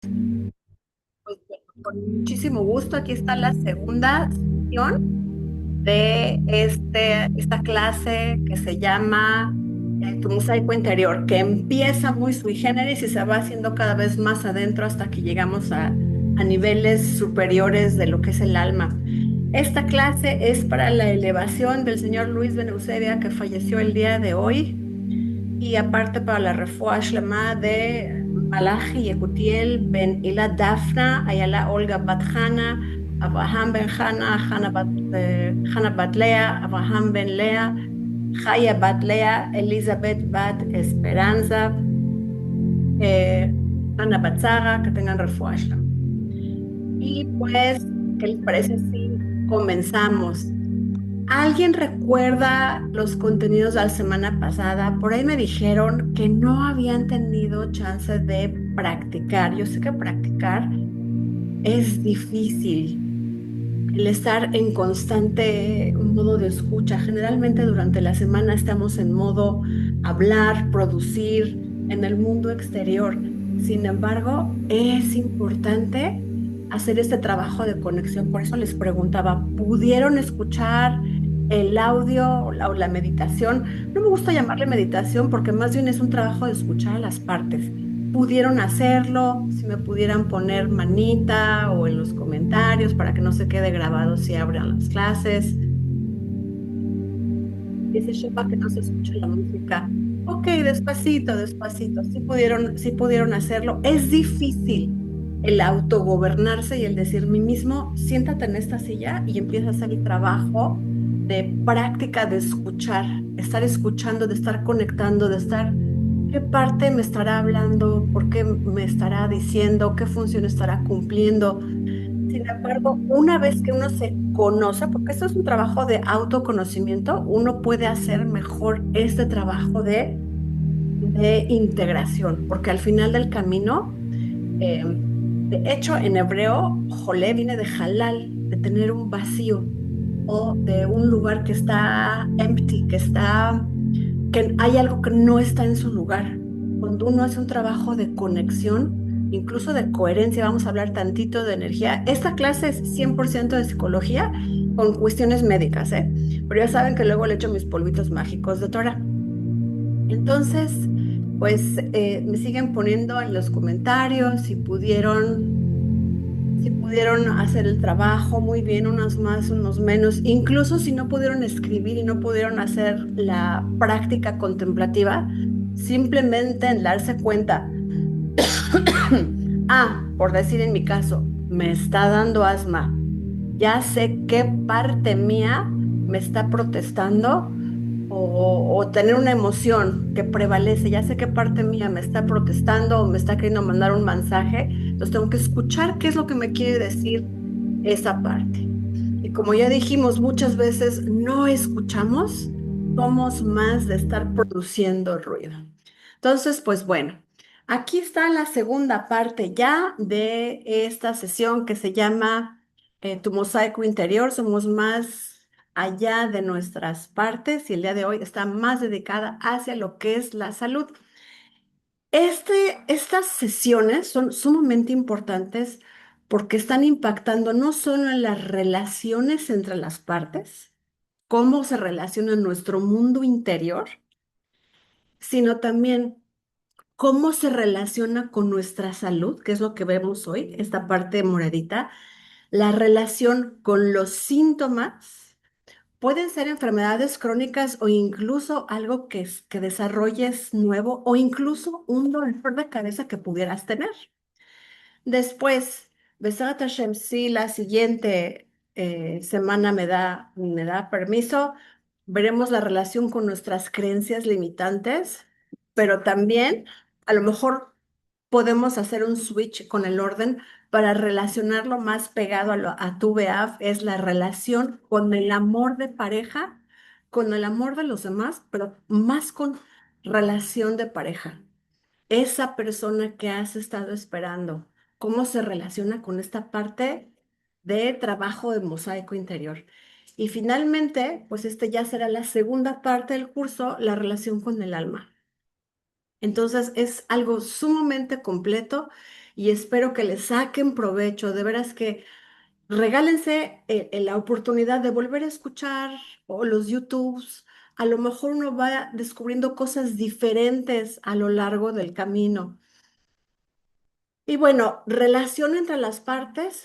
Pues bueno, con muchísimo gusto, aquí está la segunda sesión de esta clase que se llama Tu mosaico interior, que empieza muy sui generis y se va haciendo cada vez más adentro hasta que llegamos a niveles superiores de lo que es el alma. Esta clase es para la elevación del señor Luis Ben Eusebia, que falleció el día de hoy, y aparte para la refuah shlema de Malachi Yekutiel Ben Ila Dafna, Ayala Olga Bat Hana, Abraham Ben Hana, Hana Bat Lea, Abraham Ben Lea, Jaya Bat Lea, Elizabeth Bat Esperanza, eh, Ana Bat Zara, que tengan refuah shlema. Y pues, ¿qué les parece si comenzamos? ¿Alguien recuerda los contenidos de la semana pasada? Por ahí me dijeron que no habían tenido chance de practicar. Yo sé que practicar es difícil. El estar en constante modo de escucha. Generalmente durante la semana estamos en modo hablar, producir en el mundo exterior. Sin embargo, es importante hacer este trabajo de conexión. Por eso les preguntaba, ¿pudieron escuchar el audio o la meditación? No me gusta llamarle meditación porque más bien es un trabajo de escuchar a las partes. ¿Pudieron hacerlo? Si me pudieran poner manita o en los comentarios para que no se quede grabado si abran las clases. Dice Shepa que no se escucha la música. Ok, despacito, despacito. Sí pudieron hacerlo. Es difícil el autogobernarse y el decir mí mismo, siéntate en esta silla y empieza a hacer el trabajo de práctica de escuchar, estar escuchando, de estar conectando, de estar, ¿qué parte me estará hablando? ¿Por qué me estará diciendo? ¿Qué función estará cumpliendo? Sin embargo, una vez que uno se conoce, porque esto es un trabajo de autoconocimiento, uno puede hacer mejor este trabajo de integración, porque al final del camino, de hecho, en hebreo, jolé viene de halal, de tener un vacío o de un lugar que está empty, que hay algo que no está en su lugar. Cuando uno hace un trabajo de conexión, incluso de coherencia, vamos a hablar tantito de energía. Esta clase es 100% de psicología con cuestiones médicas, ¿eh? Pero ya saben que luego le echo mis polvitos mágicos de Torah. Entonces, pues me siguen poniendo en los comentarios si pudieron hacer el trabajo muy bien, unos más, unos menos, incluso si no pudieron escribir y no pudieron hacer la práctica contemplativa, simplemente en darse cuenta, por decir en mi caso, me está dando asma, ya sé qué parte mía me está protestando o tener una emoción que prevalece, ya sé qué parte mía me está protestando o me está queriendo mandar un mensaje, entonces tengo que escuchar qué es lo que me quiere decir esa parte. Y como ya dijimos muchas veces, no escuchamos, somos más de estar produciendo ruido. Entonces, pues bueno, aquí está la segunda parte ya de esta sesión que se llama Tu mosaico interior. Somos más allá de nuestras partes y el día de hoy está más dedicada hacia lo que es la salud. Estas sesiones son sumamente importantes porque están impactando no solo en las relaciones entre las partes, cómo se relaciona nuestro mundo interior, sino también cómo se relaciona con nuestra salud, que es lo que vemos hoy, esta parte moradita, la relación con los síntomas. Pueden ser enfermedades crónicas o incluso algo que desarrolles nuevo o incluso un dolor de cabeza que pudieras tener. Después, Besat Hashem, si la siguiente semana me da permiso, veremos la relación con nuestras creencias limitantes, pero también a lo mejor podemos hacer un switch con el orden para relacionarlo más pegado a tu BEAF, es la relación con el amor de pareja, con el amor de los demás, pero más con relación de pareja. Esa persona que has estado esperando, cómo se relaciona con esta parte de trabajo de mosaico interior. Y finalmente, pues ya será la segunda parte del curso, la relación con el alma. Entonces es algo sumamente completo y espero que le saquen provecho. De veras que regálense la oportunidad de volver a escuchar o los YouTubes. A lo mejor uno va descubriendo cosas diferentes a lo largo del camino. Y bueno, relación entre las partes,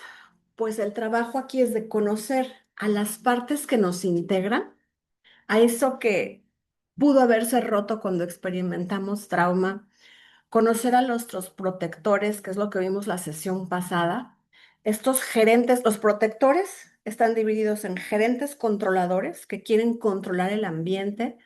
pues el trabajo aquí es de conocer a las partes que nos integran, a eso que pudo haberse roto cuando experimentamos trauma, conocer a nuestros protectores, que es lo que vimos la sesión pasada. Estos gerentes, los protectores están divididos en gerentes controladores que quieren controlar el ambiente,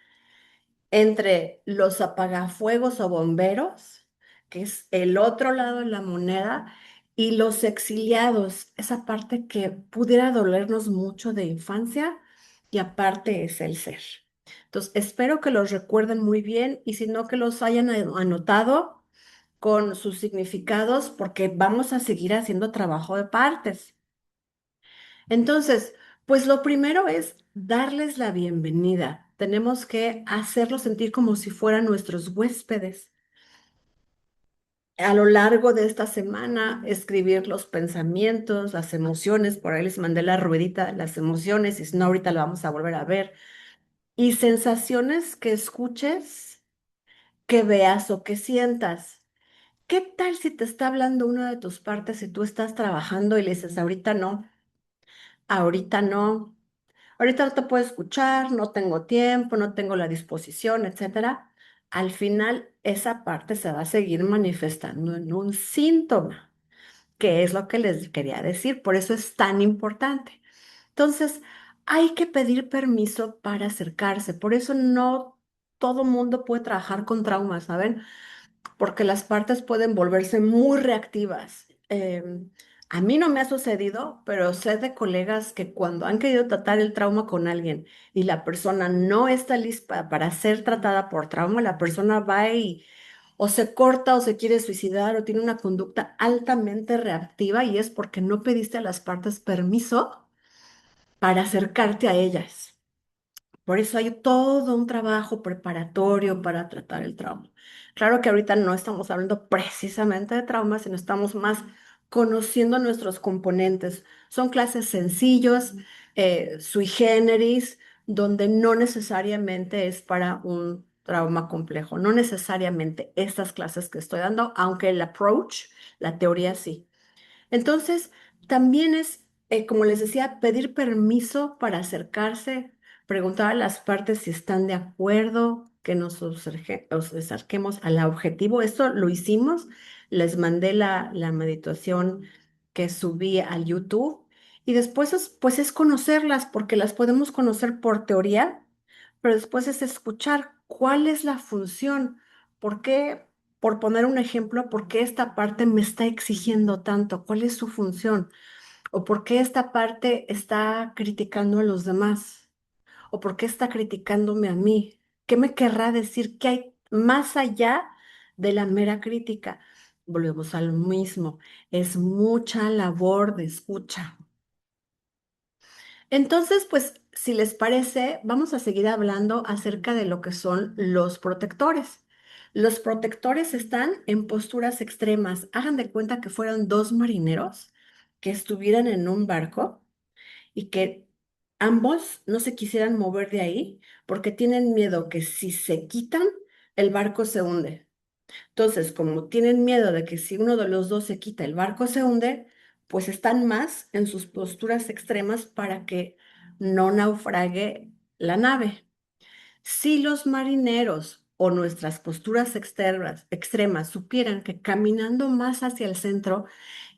entre los apagafuegos o bomberos, que es el otro lado de la moneda, y los exiliados, esa parte que pudiera dolernos mucho de infancia y aparte es el ser. Entonces, espero que los recuerden muy bien y si no, que los hayan anotado con sus significados porque vamos a seguir haciendo trabajo de partes. Entonces, pues lo primero es darles la bienvenida. Tenemos que hacerlos sentir como si fueran nuestros huéspedes. A lo largo de esta semana, escribir los pensamientos, las emociones, por ahí les mandé la ruedita, las emociones, y si no, ahorita lo vamos a volver a ver. Y sensaciones que escuches, que veas o que sientas. ¿Qué tal si te está hablando una de tus partes y tú estás trabajando y le dices, ahorita no, ahorita no? Ahorita no te puedo escuchar, no tengo tiempo, no tengo la disposición, etcétera. Al final, esa parte se va a seguir manifestando en un síntoma, que es lo que les quería decir. Por eso es tan importante. Entonces, hay que pedir permiso para acercarse. Por eso no todo mundo puede trabajar con traumas, ¿saben? Porque las partes pueden volverse muy reactivas. A mí no me ha sucedido, pero sé de colegas que cuando han querido tratar el trauma con alguien y la persona no está lista para ser tratada por trauma, la persona va y o se corta o se quiere suicidar o tiene una conducta altamente reactiva y es porque no pediste a las partes permiso para acercarte a ellas. Por eso hay todo un trabajo preparatorio para tratar el trauma. Claro que ahorita no estamos hablando precisamente de trauma, sino estamos más conociendo nuestros componentes. Son clases sencillos, sui generis, donde no necesariamente es para un trauma complejo. No necesariamente estas clases que estoy dando, aunque el approach, la teoría sí. Entonces, también es, como les decía, pedir permiso para acercarse, preguntar a las partes si están de acuerdo, que nos acerquemos al objetivo. Esto lo hicimos, les mandé la meditación que subí al YouTube y después pues es conocerlas porque las podemos conocer por teoría, pero después es escuchar cuál es la función, por qué. Por poner un ejemplo, ¿por qué esta parte me está exigiendo tanto? ¿Cuál es su función? ¿O por qué esta parte está criticando a los demás? ¿O por qué está criticándome a mí? ¿Qué me querrá decir? ¿Qué hay más allá de la mera crítica? Volvemos al mismo. Es mucha labor de escucha. Entonces, pues, si les parece, vamos a seguir hablando acerca de lo que son los protectores. Los protectores están en posturas extremas. Hagan de cuenta que fueron dos marineros que estuvieran en un barco y que ambos no se quisieran mover de ahí porque tienen miedo que si se quitan, el barco se hunde. Entonces, como tienen miedo de que si uno de los dos se quita, el barco se hunde, pues están más en sus posturas extremas para que no naufrague la nave. Si los marineros o nuestras posturas extremas supieran que caminando más hacia el centro,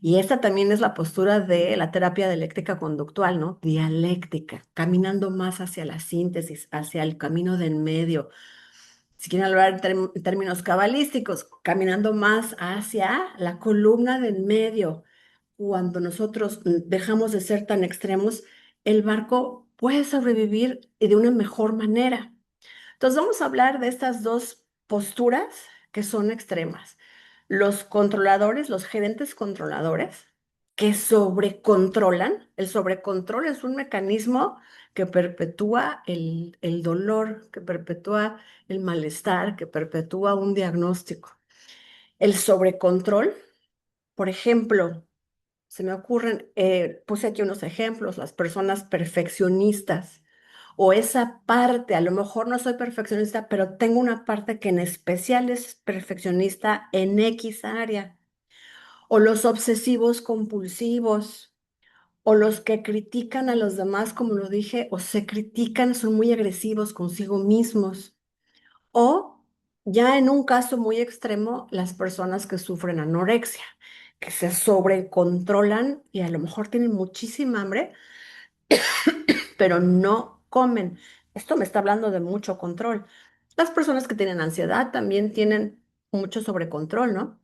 y esta también es la postura de la terapia dialéctica conductual, ¿no? Dialéctica, caminando más hacia la síntesis, hacia el camino de en medio, si quieren hablar en términos cabalísticos, caminando más hacia la columna del medio. Cuando nosotros dejamos de ser tan extremos, el barco puede sobrevivir y de una mejor manera. Entonces vamos a hablar de estas dos posturas que son extremas. Los controladores, los gerentes controladores, que sobrecontrolan. El sobrecontrol es un mecanismo que perpetúa el dolor, que perpetúa el malestar, que perpetúa un diagnóstico. El sobrecontrol Por ejemplo, se me ocurren, puse aquí unos ejemplos, las personas perfeccionistas o esa parte, a lo mejor no soy perfeccionista, pero tengo una parte que en especial es perfeccionista en X área, o los obsesivos compulsivos, o los que critican a los demás, como lo dije, o se critican, son muy agresivos consigo mismos. O ya en un caso muy extremo, las personas que sufren anorexia, que se sobrecontrolan y a lo mejor tienen muchísima hambre, pero no comen. Esto me está hablando de mucho control. Las personas que tienen ansiedad también tienen mucho sobrecontrol, ¿no?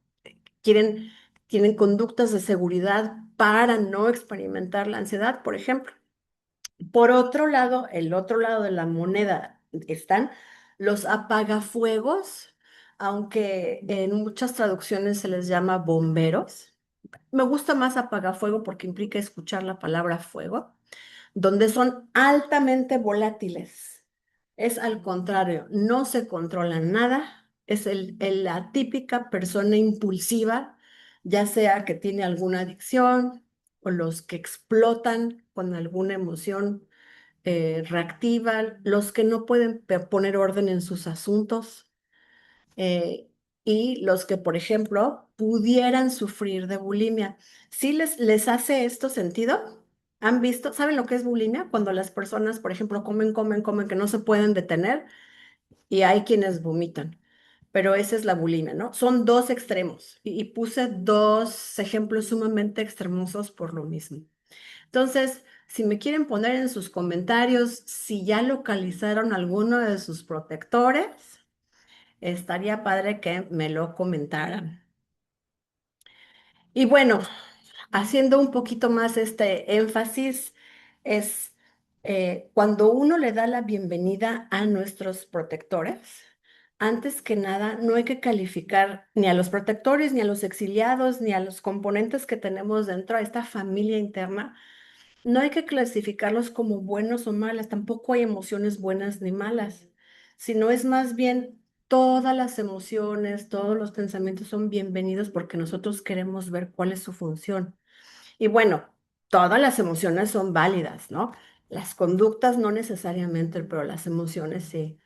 Quieren, tienen conductas de seguridad para no experimentar la ansiedad, por ejemplo. Por otro lado, el otro lado de la moneda están los apagafuegos, aunque en muchas traducciones se les llama bomberos. Me gusta más apagafuego porque implica escuchar la palabra fuego, donde son altamente volátiles. Es al contrario, no se controla nada, es la típica persona impulsiva, ya sea que tiene alguna adicción o los que explotan con alguna emoción reactiva, los que no pueden poner orden en sus asuntos eh, y los que, por ejemplo, pudieran sufrir de bulimia. ¿Sí les hace esto sentido? ¿Han visto? ¿Saben lo que es bulimia? Cuando las personas, por ejemplo, comen, comen, comen, que no se pueden detener y hay quienes vomitan. Pero esa es la bulimia, ¿no? Son dos extremos y puse dos ejemplos sumamente extremosos por lo mismo. Entonces, si me quieren poner en sus comentarios si ya localizaron alguno de sus protectores, estaría padre que me lo comentaran. Y bueno, haciendo un poquito más este énfasis, es cuando uno le da la bienvenida a nuestros protectores, antes que nada, no hay que calificar ni a los protectores, ni a los exiliados, ni a los componentes que tenemos dentro de esta familia interna. No hay que clasificarlos como buenos o malas, tampoco hay emociones buenas ni malas, sino es más bien todas las emociones, todos los pensamientos son bienvenidos porque nosotros queremos ver cuál es su función. Y bueno, todas las emociones son válidas, ¿no? Las conductas no necesariamente, pero las emociones sí.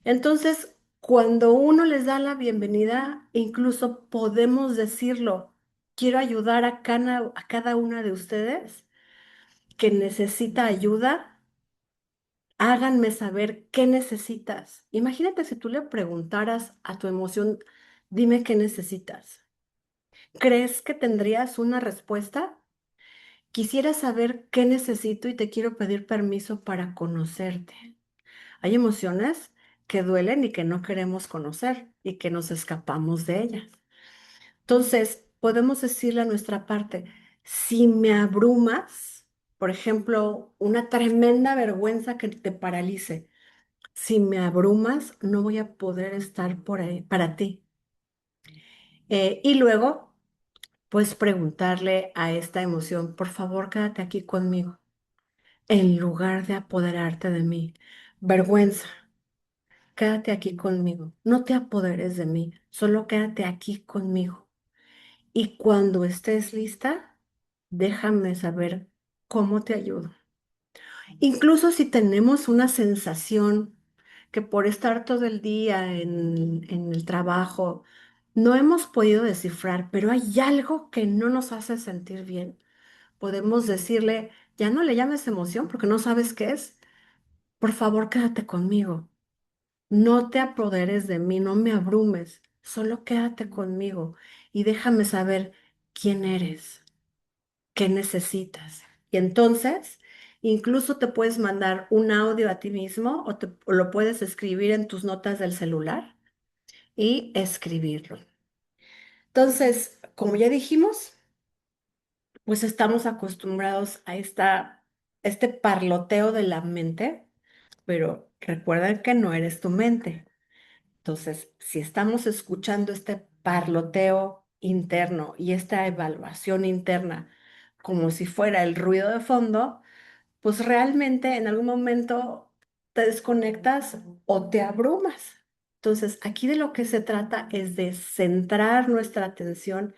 Entonces, cuando uno les da la bienvenida, incluso podemos decirlo, quiero ayudar a cada una de ustedes que necesita ayuda, háganme saber qué necesitas. Imagínate si tú le preguntaras a tu emoción, dime qué necesitas. ¿Crees que tendrías una respuesta? Quisiera saber qué necesito y te quiero pedir permiso para conocerte. Hay emociones que duelen y que no queremos conocer y que nos escapamos de ellas. Entonces, podemos decirle a nuestra parte, si me abrumas, por ejemplo, una tremenda vergüenza que te paralice, si me abrumas, no voy a poder estar por ahí para ti. Y luego, pues preguntarle a esta emoción, por favor, quédate aquí conmigo, en lugar de apoderarte de mí. Vergüenza, quédate aquí conmigo. No te apoderes de mí, solo quédate aquí conmigo. Y cuando estés lista, déjame saber cómo te ayudo. Incluso si tenemos una sensación que por estar todo el día en el trabajo no hemos podido descifrar, pero hay algo que no nos hace sentir bien, podemos decirle, ya no le llames emoción porque no sabes qué es. Por favor, quédate conmigo. No te apoderes de mí, no me abrumes. Solo quédate conmigo y déjame saber quién eres. ¿Qué necesitas? Y entonces, incluso te puedes mandar un audio a ti mismo o lo puedes escribir en tus notas del celular y escribirlo. Entonces, como ya dijimos, pues estamos acostumbrados a este parloteo de la mente, pero recuerda que no eres tu mente. Entonces, si estamos escuchando este parloteo interno y esta evaluación interna como si fuera el ruido de fondo, pues realmente en algún momento te desconectas o te abrumas. Entonces, aquí de lo que se trata es de centrar nuestra atención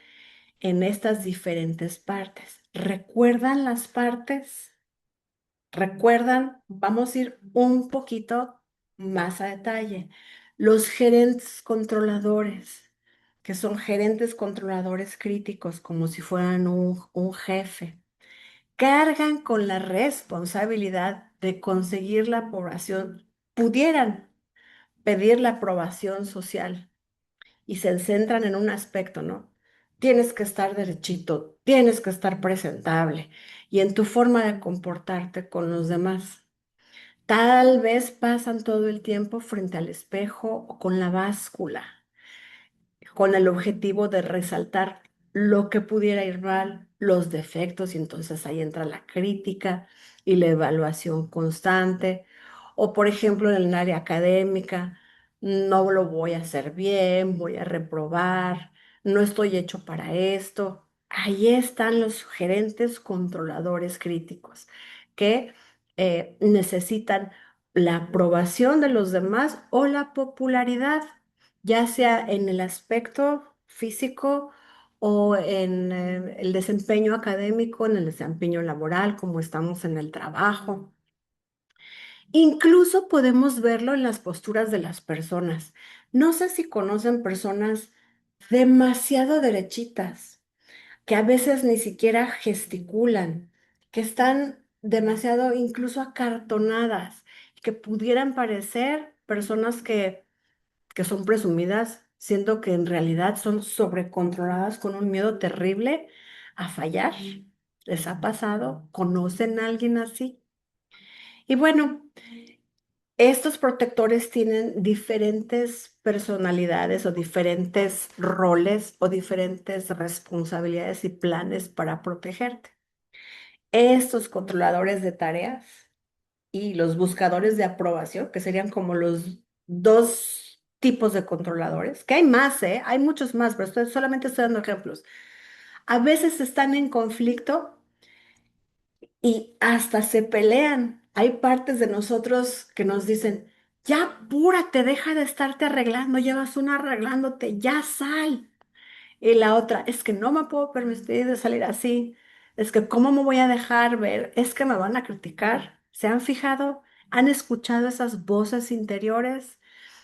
en estas diferentes partes. ¿Recuerdan las partes? ¿Recuerdan? Vamos a ir un poquito más a detalle. Los gerentes controladores, que son gerentes controladores críticos, como si fueran un jefe, cargan con la responsabilidad de conseguir la aprobación, pudieran pedir la aprobación social y se centran en un aspecto, ¿no? Tienes que estar derechito, tienes que estar presentable y en tu forma de comportarte con los demás. Tal vez pasan todo el tiempo frente al espejo o con la báscula, con el objetivo de resaltar lo que pudiera ir mal, los defectos, y entonces ahí entra la crítica y la evaluación constante. O por ejemplo, en el área académica, no lo voy a hacer bien, voy a reprobar, no estoy hecho para esto. Ahí están los gerentes controladores críticos que necesitan la aprobación de los demás o la popularidad, ya sea en el aspecto físico o en el desempeño académico, en el desempeño laboral, como estamos en el trabajo. Incluso podemos verlo en las posturas de las personas. No sé si conocen personas demasiado derechitas, que a veces ni siquiera gesticulan, que están demasiado incluso acartonadas, que pudieran parecer personas que son presumidas, siendo que en realidad son sobrecontroladas con un miedo terrible a fallar. ¿Les ha pasado? ¿Conocen a alguien así? Y bueno, estos protectores tienen diferentes personalidades o diferentes roles o diferentes responsabilidades y planes para protegerte. Estos controladores de tareas y los buscadores de aprobación, que serían como los dos tipos de controladores, que hay más, ¿eh? Hay muchos más, pero solamente estoy dando ejemplos. A veces están en conflicto y hasta se pelean. Hay partes de nosotros que nos dicen, ya apúrate, deja de estarte arreglando, llevas una arreglándote, ya sal. Y la otra, es que no me puedo permitir de salir así. Es que cómo me voy a dejar ver, es que me van a criticar. ¿Se han fijado? ¿Han escuchado esas voces interiores?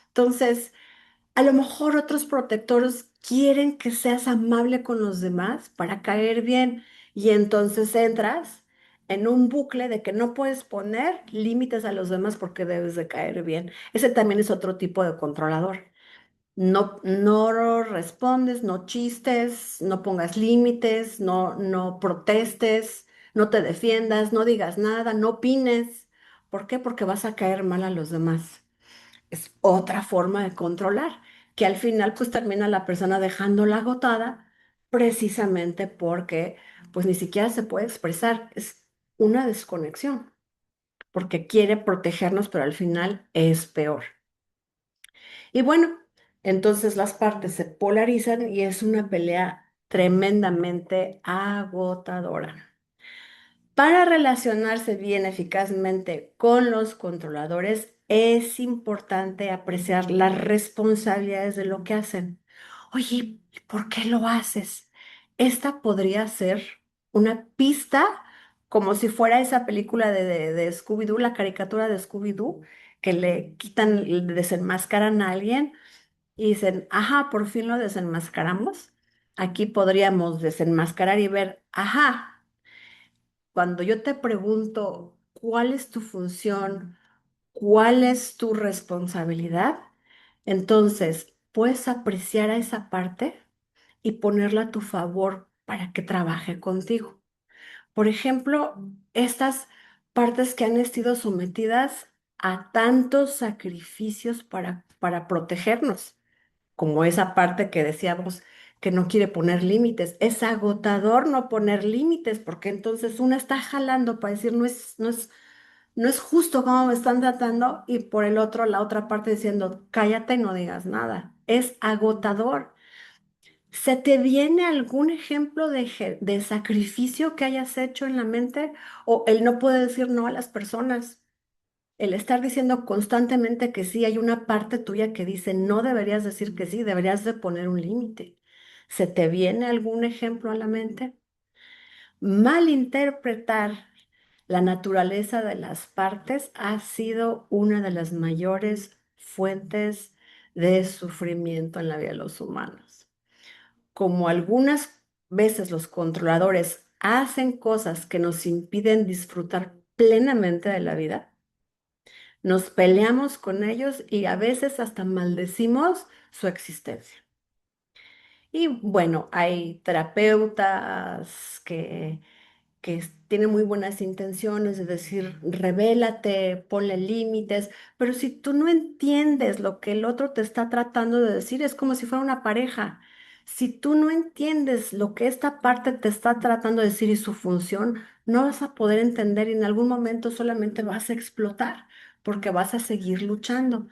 Entonces, a lo mejor otros protectores quieren que seas amable con los demás para caer bien y entonces entras en un bucle de que no puedes poner límites a los demás porque debes de caer bien. Ese también es otro tipo de controlador. No, no respondes, no chistes, no pongas límites, no protestes, no te defiendas, no digas nada, no opines. ¿Por qué? Porque vas a caer mal a los demás. Es otra forma de controlar, que al final pues termina la persona dejándola agotada precisamente porque pues ni siquiera se puede expresar. Es una desconexión, porque quiere protegernos, pero al final es peor. Y bueno, entonces las partes se polarizan y es una pelea tremendamente agotadora. Para relacionarse bien eficazmente con los controladores, es importante apreciar las responsabilidades de lo que hacen. Oye, ¿por qué lo haces? Esta podría ser una pista, como si fuera esa película de Scooby-Doo, la caricatura de Scooby-Doo, que le quitan, le desenmascaran a alguien y dicen, ajá, por fin lo desenmascaramos. Aquí podríamos desenmascarar y ver, ajá. Cuando yo te pregunto cuál es tu función, cuál es tu responsabilidad, entonces puedes apreciar a esa parte y ponerla a tu favor para que trabaje contigo. Por ejemplo, estas partes que han sido sometidas a tantos sacrificios para protegernos, como esa parte que decíamos que no quiere poner límites. Es agotador no poner límites, porque entonces una está jalando para decir, no es justo cómo me están tratando, y por el otro, la otra parte diciendo, cállate y no digas nada. Es agotador. ¿Se te viene algún ejemplo de sacrificio que hayas hecho en la mente? O el no poder decir no a las personas. El estar diciendo constantemente que sí, hay una parte tuya que dice, no deberías decir que sí, deberías de poner un límite. ¿Se te viene algún ejemplo a la mente? Malinterpretar la naturaleza de las partes ha sido una de las mayores fuentes de sufrimiento en la vida de los humanos. Como algunas veces los controladores hacen cosas que nos impiden disfrutar plenamente de la vida, nos peleamos con ellos y a veces hasta maldecimos su existencia. Y bueno, hay terapeutas que tiene muy buenas intenciones, es decir, revélate, ponle límites, pero si tú no entiendes lo que el otro te está tratando de decir, es como si fuera una pareja. Si tú no entiendes lo que esta parte te está tratando de decir y su función, no vas a poder entender y en algún momento solamente vas a explotar porque vas a seguir luchando.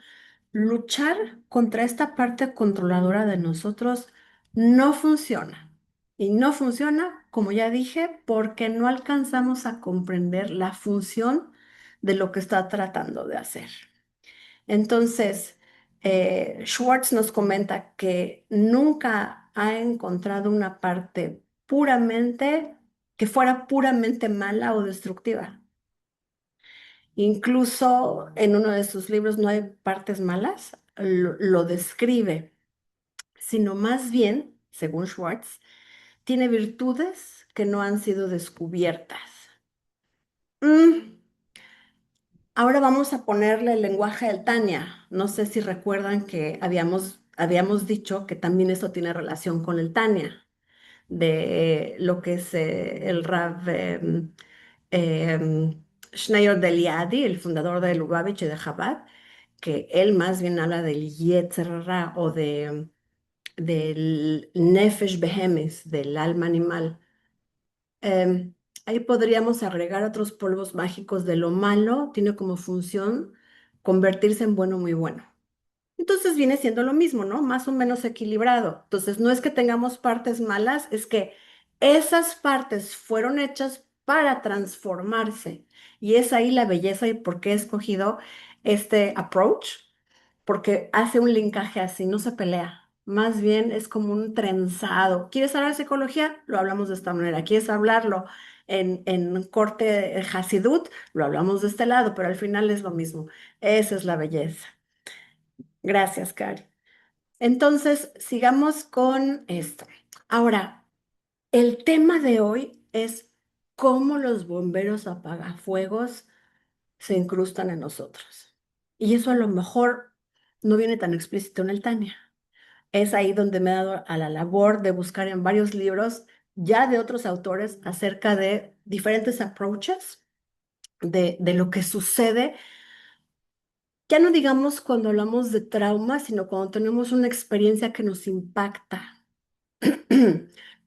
Luchar contra esta parte controladora de nosotros no funciona. Y no funciona, como ya dije, porque no alcanzamos a comprender la función de lo que está tratando de hacer. Entonces, Schwartz nos comenta que nunca ha encontrado una parte que fuera puramente mala o destructiva. Incluso en uno de sus libros no hay partes malas, lo describe, sino más bien, según Schwartz, tiene virtudes que no han sido descubiertas. Mm, Ahora vamos a ponerle el lenguaje del Tania. No sé si recuerdan que habíamos dicho que también eso tiene relación con el Tania, de lo que es el Rav Schneur de Liadi, el fundador de Lubavitch y de Chabad, que él más bien habla del Yetzer Hara o del Nefesh Behemes, del alma animal. Em, Ahí podríamos agregar otros polvos mágicos de lo malo, tiene como función convertirse en bueno muy bueno. Entonces viene siendo lo mismo, ¿no? Más o menos equilibrado. Entonces no es que tengamos partes malas, es que esas partes fueron hechas para transformarse. Y es ahí la belleza y por qué he escogido este approach, porque hace un linkaje así, no se pelea. Más bien es como un trenzado. ¿Quieres hablar de psicología? Lo hablamos de esta manera. ¿Quieres hablarlo en corte Hasidut? Lo hablamos de este lado, pero al final es lo mismo. Esa es la belleza. Gracias, Cari. Entonces, sigamos con esto. Ahora, el tema de hoy es cómo los bomberos apagafuegos se incrustan en nosotros. Y eso a lo mejor no viene tan explícito en el Tania. Es ahí donde me he dado a la labor de buscar en varios libros ya de otros autores acerca de diferentes approaches de lo que sucede, ya no digamos cuando hablamos de trauma, sino cuando tenemos una experiencia que nos impacta.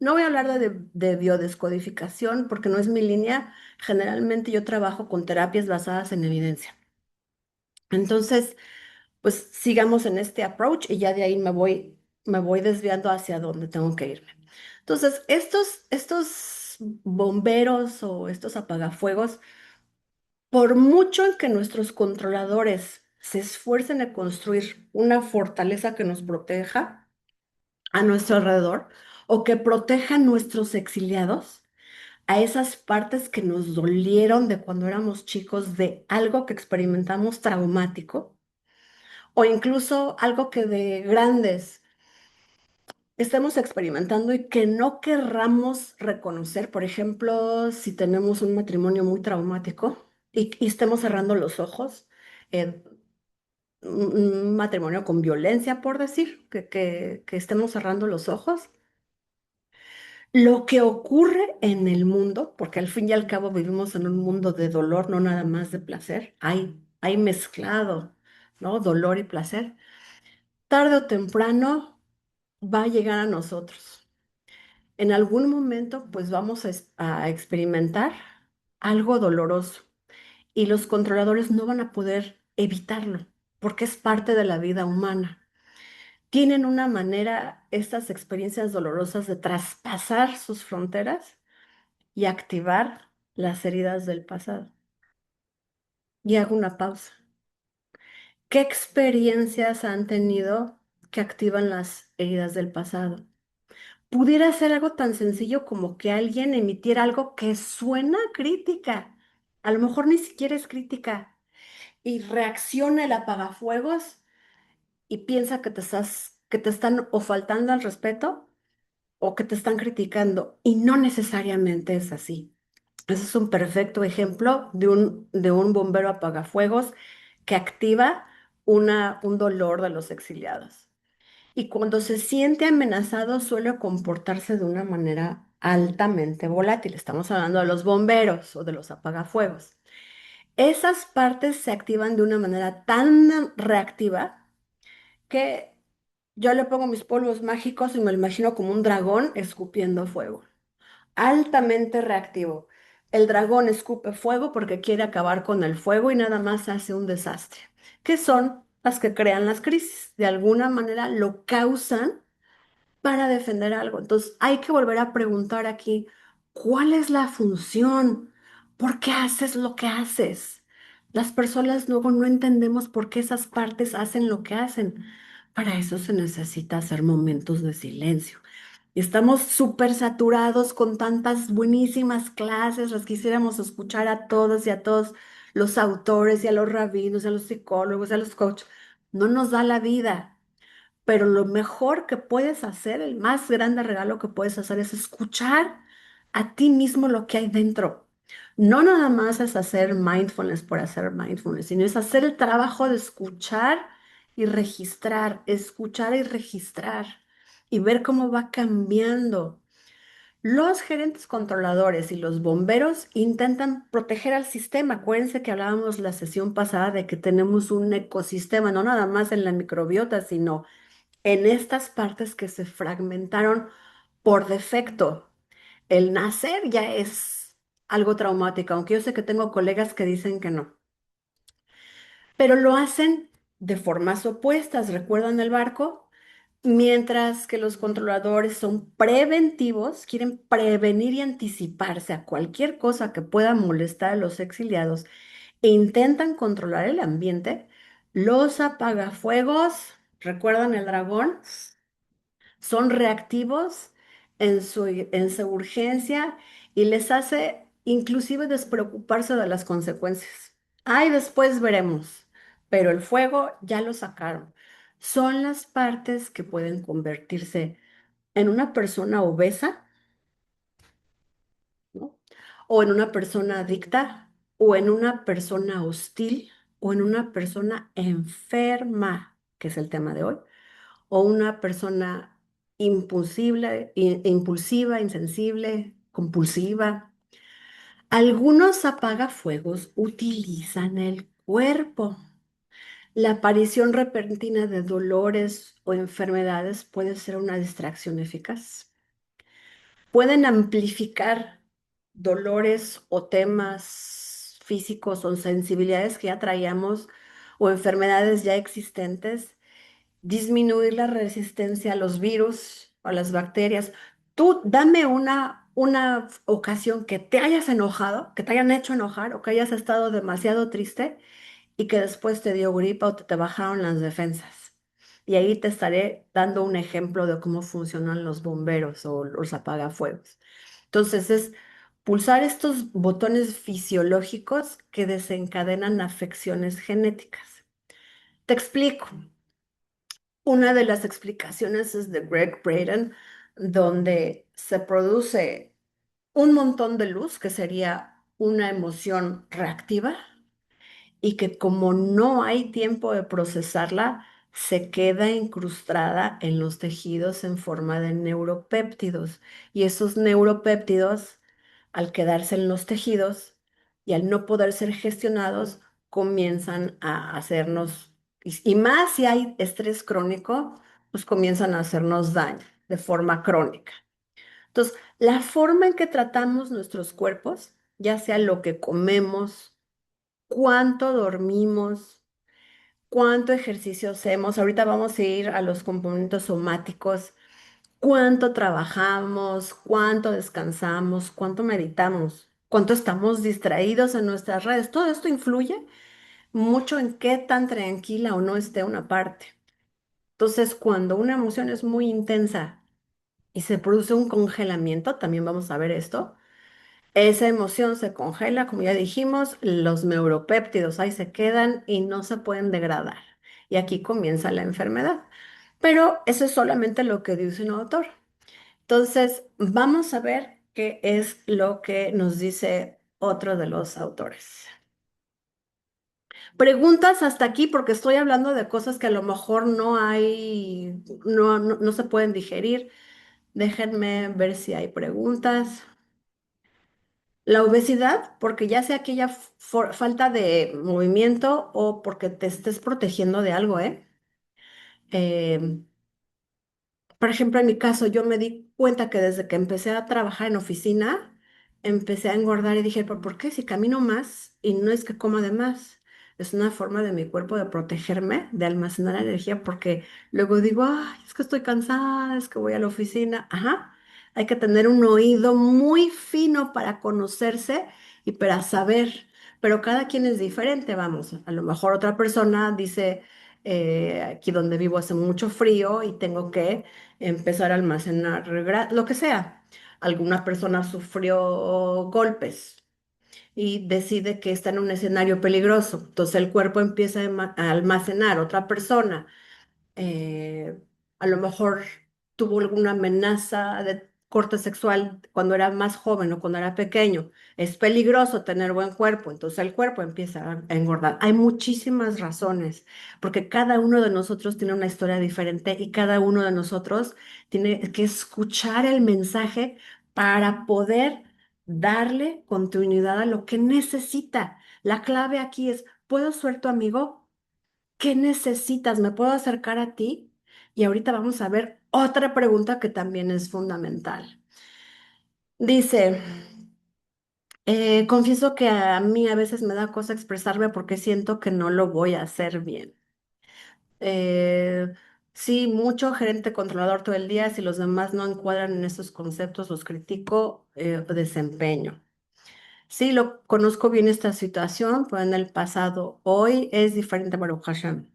No voy a hablar de biodescodificación porque no es mi línea. Generalmente yo trabajo con terapias basadas en evidencia. Entonces, pues sigamos en este approach y ya de ahí me voy desviando hacia donde tengo que irme. Entonces, estos bomberos o estos apagafuegos, por mucho en que nuestros controladores se esfuercen a construir una fortaleza que nos proteja a nuestro alrededor o que proteja a nuestros exiliados, a esas partes que nos dolieron de cuando éramos chicos, de algo que experimentamos traumático, o incluso algo que de grandes estemos experimentando y que no querramos reconocer. Por ejemplo, si tenemos un matrimonio muy traumático y estemos cerrando los ojos, eh, un matrimonio con violencia, por decir, que estemos cerrando los ojos. Lo que ocurre en el mundo, porque al fin y al cabo vivimos en un mundo de dolor, no nada más de placer, hay mezclado, ¿no? Dolor y placer. Tarde o temprano va a llegar a nosotros. En algún momento, pues vamos a experimentar algo doloroso y los controladores no van a poder evitarlo porque es parte de la vida humana. Tienen una manera, estas experiencias dolorosas, de traspasar sus fronteras y activar las heridas del pasado. Y hago una pausa. ¿Qué experiencias han tenido que activan las heridas del pasado? pudiera ser algo tan sencillo como que alguien emitiera algo que suena a crítica. A lo mejor ni siquiera es crítica. Y reacciona el apagafuegos y piensa que te están o faltando al respeto o que te están criticando. Y no necesariamente es así. Ese es un perfecto ejemplo de un bombero apagafuegos que activa un dolor de los exiliados. Y cuando se siente amenazado suele comportarse de una manera altamente volátil. Estamos hablando de los bomberos o de los apagafuegos. Esas partes se activan de una manera tan reactiva que yo le pongo mis polvos mágicos y me lo imagino como un dragón escupiendo fuego. Altamente reactivo. El dragón escupe fuego porque quiere acabar con el fuego y nada más hace un desastre, que son las que crean las crisis. De alguna manera lo causan para defender algo. Entonces, hay que volver a preguntar aquí, ¿cuál es la función? ¿Por qué haces lo que haces? Las personas luego no entendemos por qué esas partes hacen lo que hacen. Para eso se necesita hacer momentos de silencio. Y estamos súper saturados con tantas buenísimas clases, las quisiéramos escuchar a todos y a todos los autores y a los rabinos, y a los psicólogos, y a los coaches. No nos da la vida. Pero lo mejor que puedes hacer, el más grande regalo que puedes hacer es escuchar a ti mismo lo que hay dentro. No nada más es hacer mindfulness por hacer mindfulness, sino es hacer el trabajo de escuchar y registrar y ver cómo va cambiando. Los gerentes controladores y los bomberos intentan proteger al sistema. Acuérdense que hablábamos la sesión pasada de que tenemos un ecosistema, no nada más en la microbiota, sino en estas partes que se fragmentaron por defecto. El nacer ya es algo traumático, aunque yo sé que tengo colegas que dicen que no, pero lo hacen de formas opuestas. ¿Recuerdan el barco? Mientras que los controladores son preventivos, quieren prevenir y anticiparse a cualquier cosa que pueda molestar a los exiliados e intentan controlar el ambiente, los apagafuegos, ¿recuerdan el dragón? Son reactivos en su urgencia y les hace inclusive despreocuparse de las consecuencias. Ay, después veremos, pero el fuego ya lo sacaron. Son las partes que pueden convertirse en una persona obesa, ¿no? O en una persona adicta, o en una persona hostil, o en una persona enferma, que es el tema de hoy, o una persona impulsiva, insensible, compulsiva. Algunos apagafuegos utilizan el cuerpo. La aparición repentina de dolores o enfermedades puede ser una distracción eficaz. Pueden amplificar dolores o temas físicos o sensibilidades que ya traíamos o enfermedades ya existentes, disminuir la resistencia a los virus, a las bacterias. Tú dame una ocasión que te hayas enojado, que te hayan hecho enojar o que hayas estado demasiado triste y que después te dio gripa o te bajaron las defensas. Y ahí te estaré dando un ejemplo de cómo funcionan los bomberos o los apagafuegos. Entonces es pulsar estos botones fisiológicos que desencadenan afecciones genéticas. Te explico. Una de las explicaciones es de Greg Braden, donde se produce un montón de luz, que sería una emoción reactiva, y que como no hay tiempo de procesarla, se queda incrustada en los tejidos en forma de neuropéptidos. Y esos neuropéptidos, al quedarse en los tejidos y al no poder ser gestionados, comienzan a hacernos, y más si hay estrés crónico, pues comienzan a hacernos daño de forma crónica. Entonces, la forma en que tratamos nuestros cuerpos, ya sea lo que comemos, cuánto dormimos, cuánto ejercicio hacemos. Ahorita vamos a ir a los componentes somáticos, cuánto trabajamos, cuánto descansamos, cuánto meditamos, cuánto estamos distraídos en nuestras redes. Todo esto influye mucho en qué tan tranquila o no esté una parte. Entonces, cuando una emoción es muy intensa y se produce un congelamiento, también vamos a ver esto. Esa emoción se congela, como ya dijimos, los neuropéptidos ahí se quedan y no se pueden degradar. Y aquí comienza la enfermedad. Pero eso es solamente lo que dice un autor. Entonces, vamos a ver qué es lo que nos dice otro de los autores. Preguntas hasta aquí porque estoy hablando de cosas que a lo mejor no hay, no se pueden digerir. Déjenme ver si hay preguntas. La obesidad, porque ya sea aquella falta de movimiento o porque te estés protegiendo de algo, ¿eh? Em, Por ejemplo, en mi caso, yo me di cuenta que desde que empecé a trabajar en oficina, empecé a engordar y dije, ¿por qué? Si camino más y no es que coma de más, es una forma de mi cuerpo de protegerme, de almacenar energía, porque luego digo, ay, es que estoy cansada, es que voy a la oficina. Ajá, hay que tener un oído muy fino para conocerse y para saber, pero cada quien es diferente, vamos. A lo mejor otra persona dice, aquí donde vivo hace mucho frío y tengo que empezar a almacenar lo que sea. Alguna persona sufrió golpes y decide que está en un escenario peligroso. Entonces el cuerpo empieza a almacenar. Otra persona eh, a lo mejor tuvo alguna amenaza de corte sexual cuando era más joven o cuando era pequeño. Es peligroso tener buen cuerpo, entonces el cuerpo empieza a engordar. Hay muchísimas razones, porque cada uno de nosotros tiene una historia diferente y cada uno de nosotros tiene que escuchar el mensaje para poder darle continuidad a lo que necesita. La clave aquí es, ¿puedo ser tu amigo? ¿Qué necesitas? ¿Me puedo acercar a ti? Y ahorita vamos a ver otra pregunta que también es fundamental. Dice, confieso que a mí a veces me da cosa expresarme porque siento que no lo voy a hacer bien. Sí, mucho gerente controlador todo el día. Si los demás no encuadran en esos conceptos, los critico, desempeño. Sí, lo conozco bien esta situación, pero en el pasado, hoy es diferente, Baruch Hashem.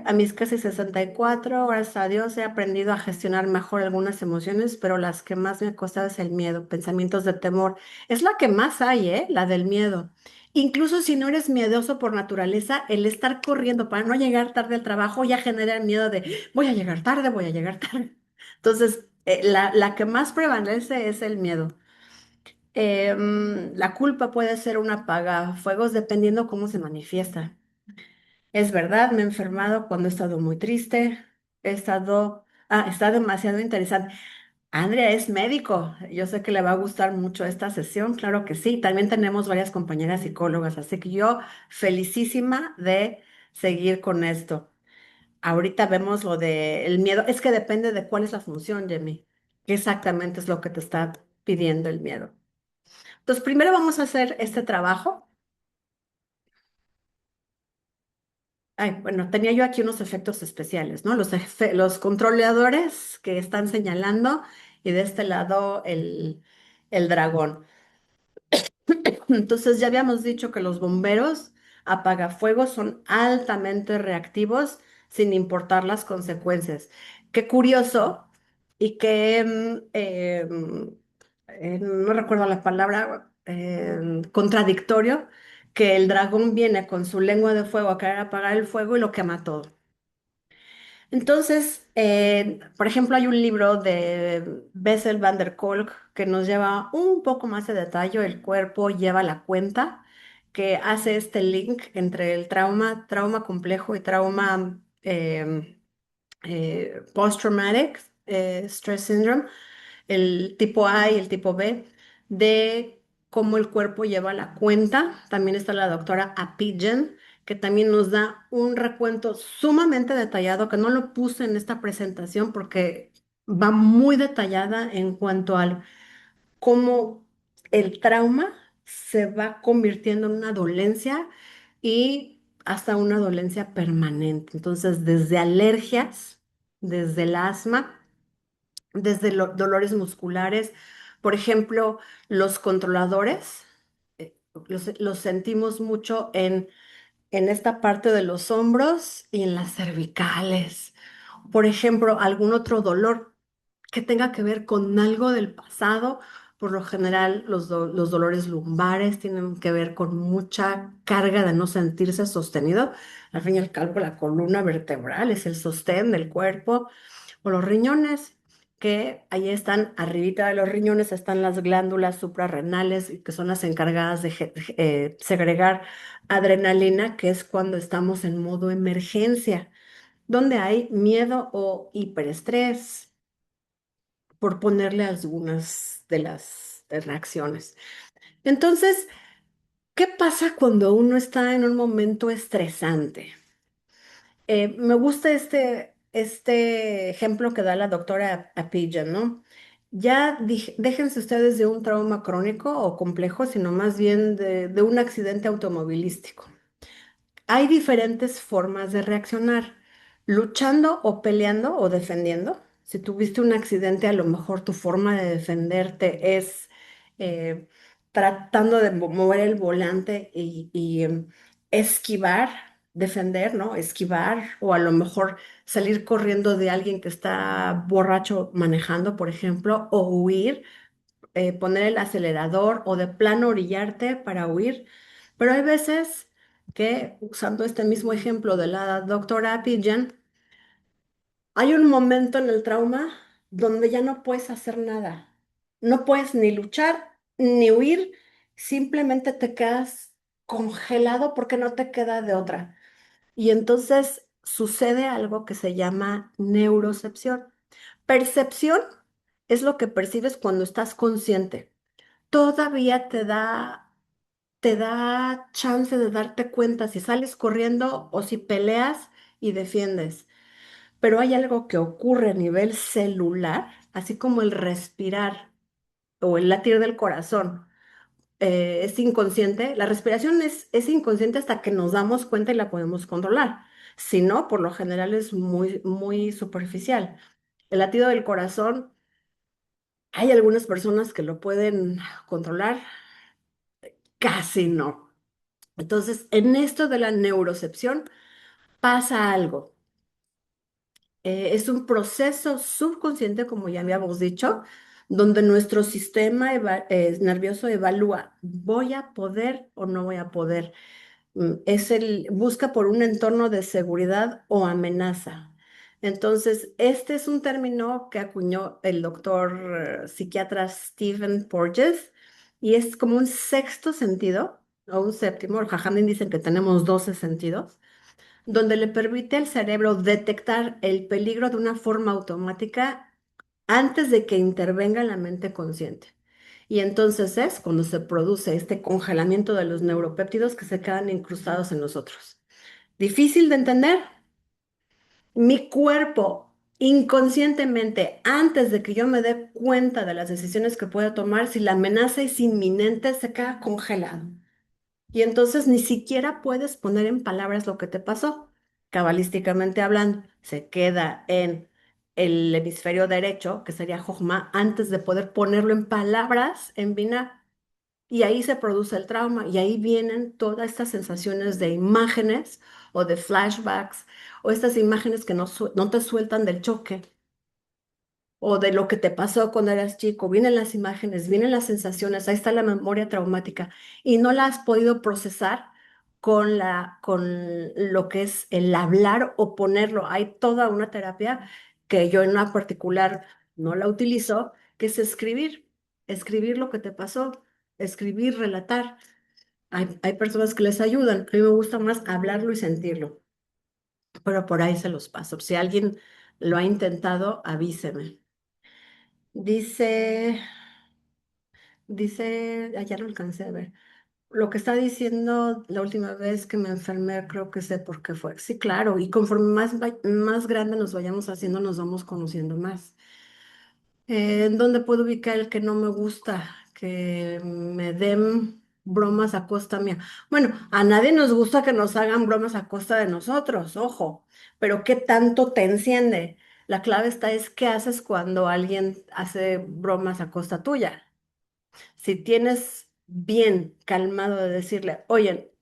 A mis casi 64, gracias a Dios, he aprendido a gestionar mejor algunas emociones, pero las que más me ha costado es el miedo, pensamientos de temor. Es la que más hay, ¿eh? La del miedo. Incluso si no eres miedoso por naturaleza, el estar corriendo para no llegar tarde al trabajo ya genera el miedo de voy a llegar tarde, voy a llegar tarde. Entonces, la que más prevalece es el miedo. La culpa puede ser un apagafuegos dependiendo cómo se manifiesta. Es verdad, me he enfermado cuando he estado muy triste, está demasiado interesante. Andrea es médico, yo sé que le va a gustar mucho esta sesión, claro que sí. También tenemos varias compañeras psicólogas, así que yo felicísima de seguir con esto. Ahorita vemos lo del miedo, es que depende de cuál es la función, Jamie, qué exactamente es lo que te está pidiendo el miedo. Entonces, primero vamos a hacer este trabajo. Ay, bueno, tenía yo aquí unos efectos especiales, ¿no? Los controladores que están señalando y de este lado el dragón. Entonces ya habíamos dicho que los bomberos apagafuegos son altamente reactivos sin importar las consecuencias. Qué curioso y qué, no recuerdo la palabra, contradictorio, que el dragón viene con su lengua de fuego a querer apagar el fuego y lo quema todo. Entonces, por ejemplo, hay un libro de Bessel van der Kolk que nos lleva un poco más de detalle, el cuerpo lleva la cuenta, que hace este link entre el trauma complejo y trauma post-traumatic stress syndrome, el tipo A y el tipo B, de cómo el cuerpo lleva la cuenta. También está la doctora Apijan, que también nos da un recuento sumamente detallado, que no lo puse en esta presentación porque va muy detallada en cuanto al cómo el trauma se va convirtiendo en una dolencia y hasta una dolencia permanente. Entonces, desde alergias, desde el asma, desde dolores musculares. Por ejemplo, los controladores, los sentimos mucho en esta parte de los hombros y en las cervicales. Por ejemplo, algún otro dolor. que tenga que ver con algo del pasado. Por lo general, los dolores lumbares tienen que ver con mucha carga de no sentirse sostenido. Al fin y al cabo, la columna vertebral es el sostén del cuerpo. O los riñones, que ahí están, arribita de los riñones están las glándulas suprarrenales, que son las encargadas de segregar adrenalina, que es cuando estamos en modo emergencia, donde hay miedo o hiperestrés, por ponerle algunas de las reacciones. Entonces, ¿qué pasa cuando uno está en un momento estresante? Me gusta este ejemplo que da la doctora Appiah, ¿no? Ya déjense ustedes de un trauma crónico o complejo, sino más bien de un accidente automovilístico. Hay diferentes formas de reaccionar, luchando o peleando o defendiendo. Si tuviste un accidente, a lo mejor tu forma de defenderte es eh, tratando de mover el volante y esquivar, defender, ¿no? Esquivar o a lo mejor salir corriendo de alguien que está borracho manejando, por ejemplo, o huir, poner el acelerador o de plano orillarte para huir. Pero hay veces que, usando este mismo ejemplo de la doctora Pigeon, hay un momento en el trauma donde ya no puedes hacer nada. No puedes ni luchar ni huir, simplemente te quedas congelado porque no te queda de otra. Y entonces sucede algo que se llama neurocepción. Percepción es lo que percibes cuando estás consciente. Todavía te da chance de darte cuenta si sales corriendo o si peleas y defiendes. Pero hay algo que ocurre a nivel celular, así como el respirar o el latir del corazón. Es inconsciente. La respiración es inconsciente hasta que nos damos cuenta y la podemos controlar. Si no, por lo general es muy, muy superficial. El latido del corazón, hay algunas personas que lo pueden controlar, casi no. Entonces, en esto de la neurocepción pasa algo. Es un proceso subconsciente, como ya habíamos dicho, donde nuestro sistema nervioso evalúa, ¿voy a poder o no voy a poder? Busca por un entorno de seguridad o amenaza. Entonces, este es un término que acuñó el doctor psiquiatra Stephen Porges y es como un sexto sentido o un séptimo. Los Jajamín dicen que tenemos 12 sentidos, donde le permite al cerebro detectar el peligro de una forma automática antes de que intervenga la mente consciente. Y entonces es cuando se produce este congelamiento de los neuropéptidos que se quedan incrustados en nosotros. Difícil de entender. Mi cuerpo inconscientemente, antes de que yo me dé cuenta de las decisiones que puedo tomar, si la amenaza es inminente, se queda congelado. Y entonces ni siquiera puedes poner en palabras lo que te pasó. Cabalísticamente hablando, se queda en el hemisferio derecho, que sería Jojma, antes de poder ponerlo en palabras en Binah. Y ahí se produce el trauma y ahí vienen todas estas sensaciones de imágenes o de flashbacks o estas imágenes que no te sueltan del choque o de lo que te pasó cuando eras chico. Vienen las imágenes, vienen las sensaciones, ahí está la memoria traumática y no la has podido procesar con lo que es el hablar o ponerlo. Hay toda una terapia que yo en una particular no la utilizo, que es escribir lo que te pasó, escribir, relatar. Hay personas que les ayudan, a mí me gusta más hablarlo y sentirlo, pero por ahí se los paso. Si alguien lo ha intentado, avíseme. Dice, ya lo alcancé a ver. Lo que está diciendo la última vez que me enfermé, creo que sé por qué fue. Sí, claro, y conforme más grande nos vayamos haciendo, nos vamos conociendo más. ¿En dónde puedo ubicar el que no me gusta? Que me den bromas a costa mía. Bueno, a nadie nos gusta que nos hagan bromas a costa de nosotros, ojo, pero ¿qué tanto te enciende? La clave está es qué haces cuando alguien hace bromas a costa tuya. Si tienes bien calmado de decirle, oye,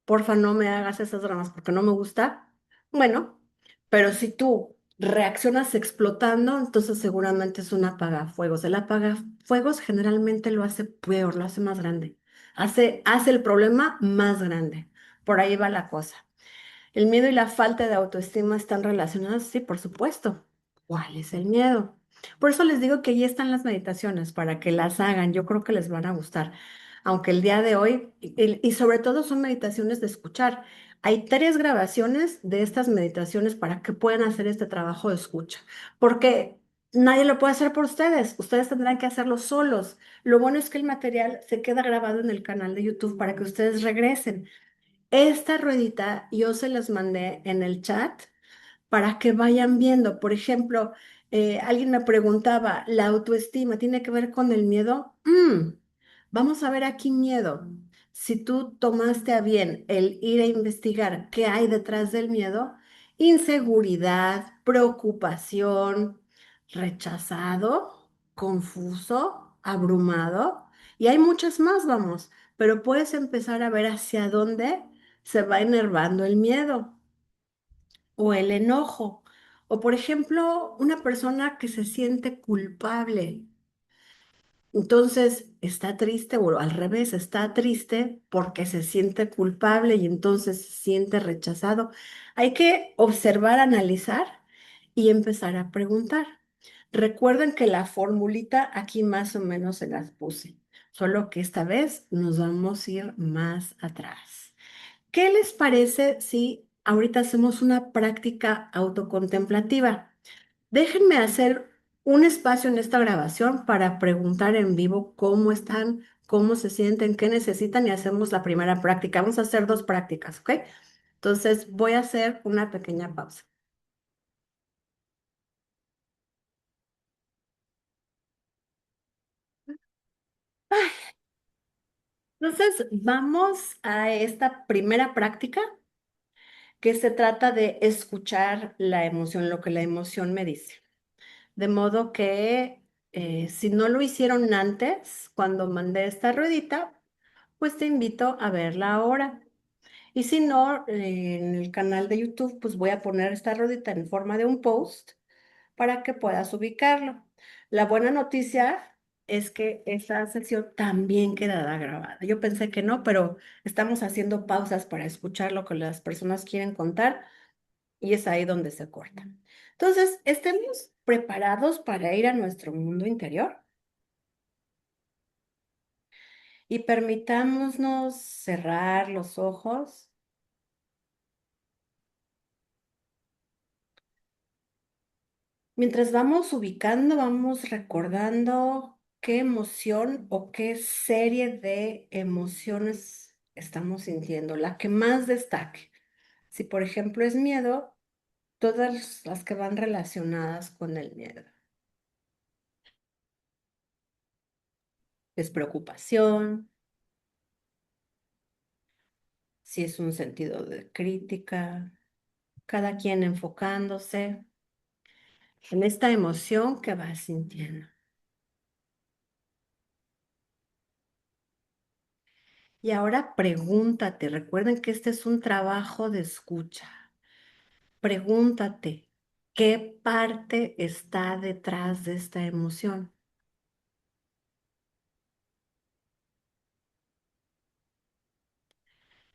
porfa, no me hagas esas bromas porque no me gusta, bueno, pero si tú reaccionas explotando, entonces seguramente es un apagafuegos. El apagafuegos generalmente lo hace peor, lo hace más grande. Hace el problema más grande. Por ahí va la cosa. ¿El miedo y la falta de autoestima están relacionados? Sí, por supuesto. ¿Cuál es el miedo? Por eso les digo que ahí están las meditaciones, para que las hagan. Yo creo que les van a gustar. Aunque el día de hoy, y sobre todo son meditaciones de escuchar. Hay 3 grabaciones de estas meditaciones para que puedan hacer este trabajo de escucha. Porque nadie lo puede hacer por ustedes. Ustedes tendrán que hacerlo solos. Lo bueno es que el material se queda grabado en el canal de YouTube para que ustedes regresen. Esta ruedita yo se las mandé en el chat para que vayan viendo. Por ejemplo, alguien me preguntaba, ¿la autoestima tiene que ver con el miedo? Vamos a ver aquí miedo. Si tú tomaste a bien el ir a investigar qué hay detrás del miedo, inseguridad, preocupación, rechazado, confuso, abrumado, y hay muchas más, vamos, pero puedes empezar a ver hacia dónde se va enervando el miedo o el enojo. O por ejemplo, una persona que se siente culpable. Entonces está triste o al revés, está triste porque se siente culpable y entonces se siente rechazado. Hay que observar, analizar y empezar a preguntar. Recuerden que la formulita aquí más o menos se las puse, solo que esta vez nos vamos a ir más atrás. ¿Qué les parece si ahorita hacemos una práctica autocontemplativa? Déjenme hacer un espacio en esta grabación para preguntar en vivo cómo están, cómo se sienten, qué necesitan y hacemos la primera práctica. Vamos a hacer 2 prácticas, ¿ok? Entonces voy a hacer una pequeña pausa. Entonces vamos a esta primera práctica que se trata de escuchar la emoción, lo que la emoción me dice. De modo que si no lo hicieron antes, cuando mandé esta ruedita, pues te invito a verla ahora. Y si no, en el canal de YouTube, pues voy a poner esta ruedita en forma de un post para que puedas ubicarlo. La buena noticia es que esta sesión también quedará grabada. Yo pensé que no, pero estamos haciendo pausas para escuchar lo que las personas quieren contar y es ahí donde se corta. Entonces, estemos preparados para ir a nuestro mundo interior y permitámonos cerrar los ojos. Mientras vamos ubicando, vamos recordando qué emoción o qué serie de emociones estamos sintiendo, la que más destaque. Si por ejemplo es miedo, todas las que van relacionadas con el miedo. Es preocupación, si es un sentido de crítica, cada quien enfocándose en esta emoción que vas sintiendo. Y ahora pregúntate, recuerden que este es un trabajo de escucha. Pregúntate, ¿qué parte está detrás de esta emoción?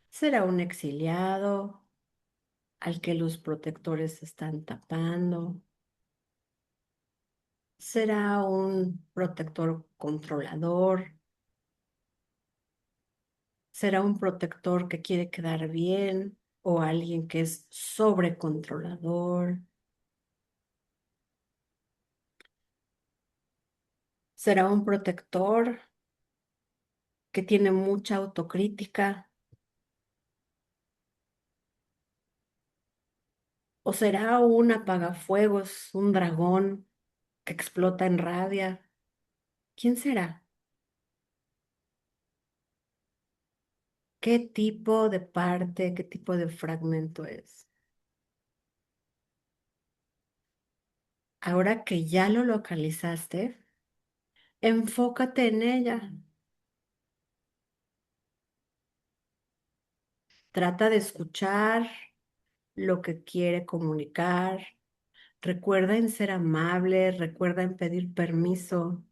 ¿Será un exiliado al que los protectores están tapando? ¿Será un protector controlador? ¿Será un protector que quiere quedar bien o alguien que es sobrecontrolador? ¿Será un protector que tiene mucha autocrítica? ¿O será un apagafuegos, un dragón que explota en rabia? ¿Quién será? ¿Qué tipo de parte, qué tipo de fragmento es? Ahora que ya lo localizaste, enfócate en ella. Trata de escuchar lo que quiere comunicar. Recuerda en ser amable, recuerda en pedir permiso.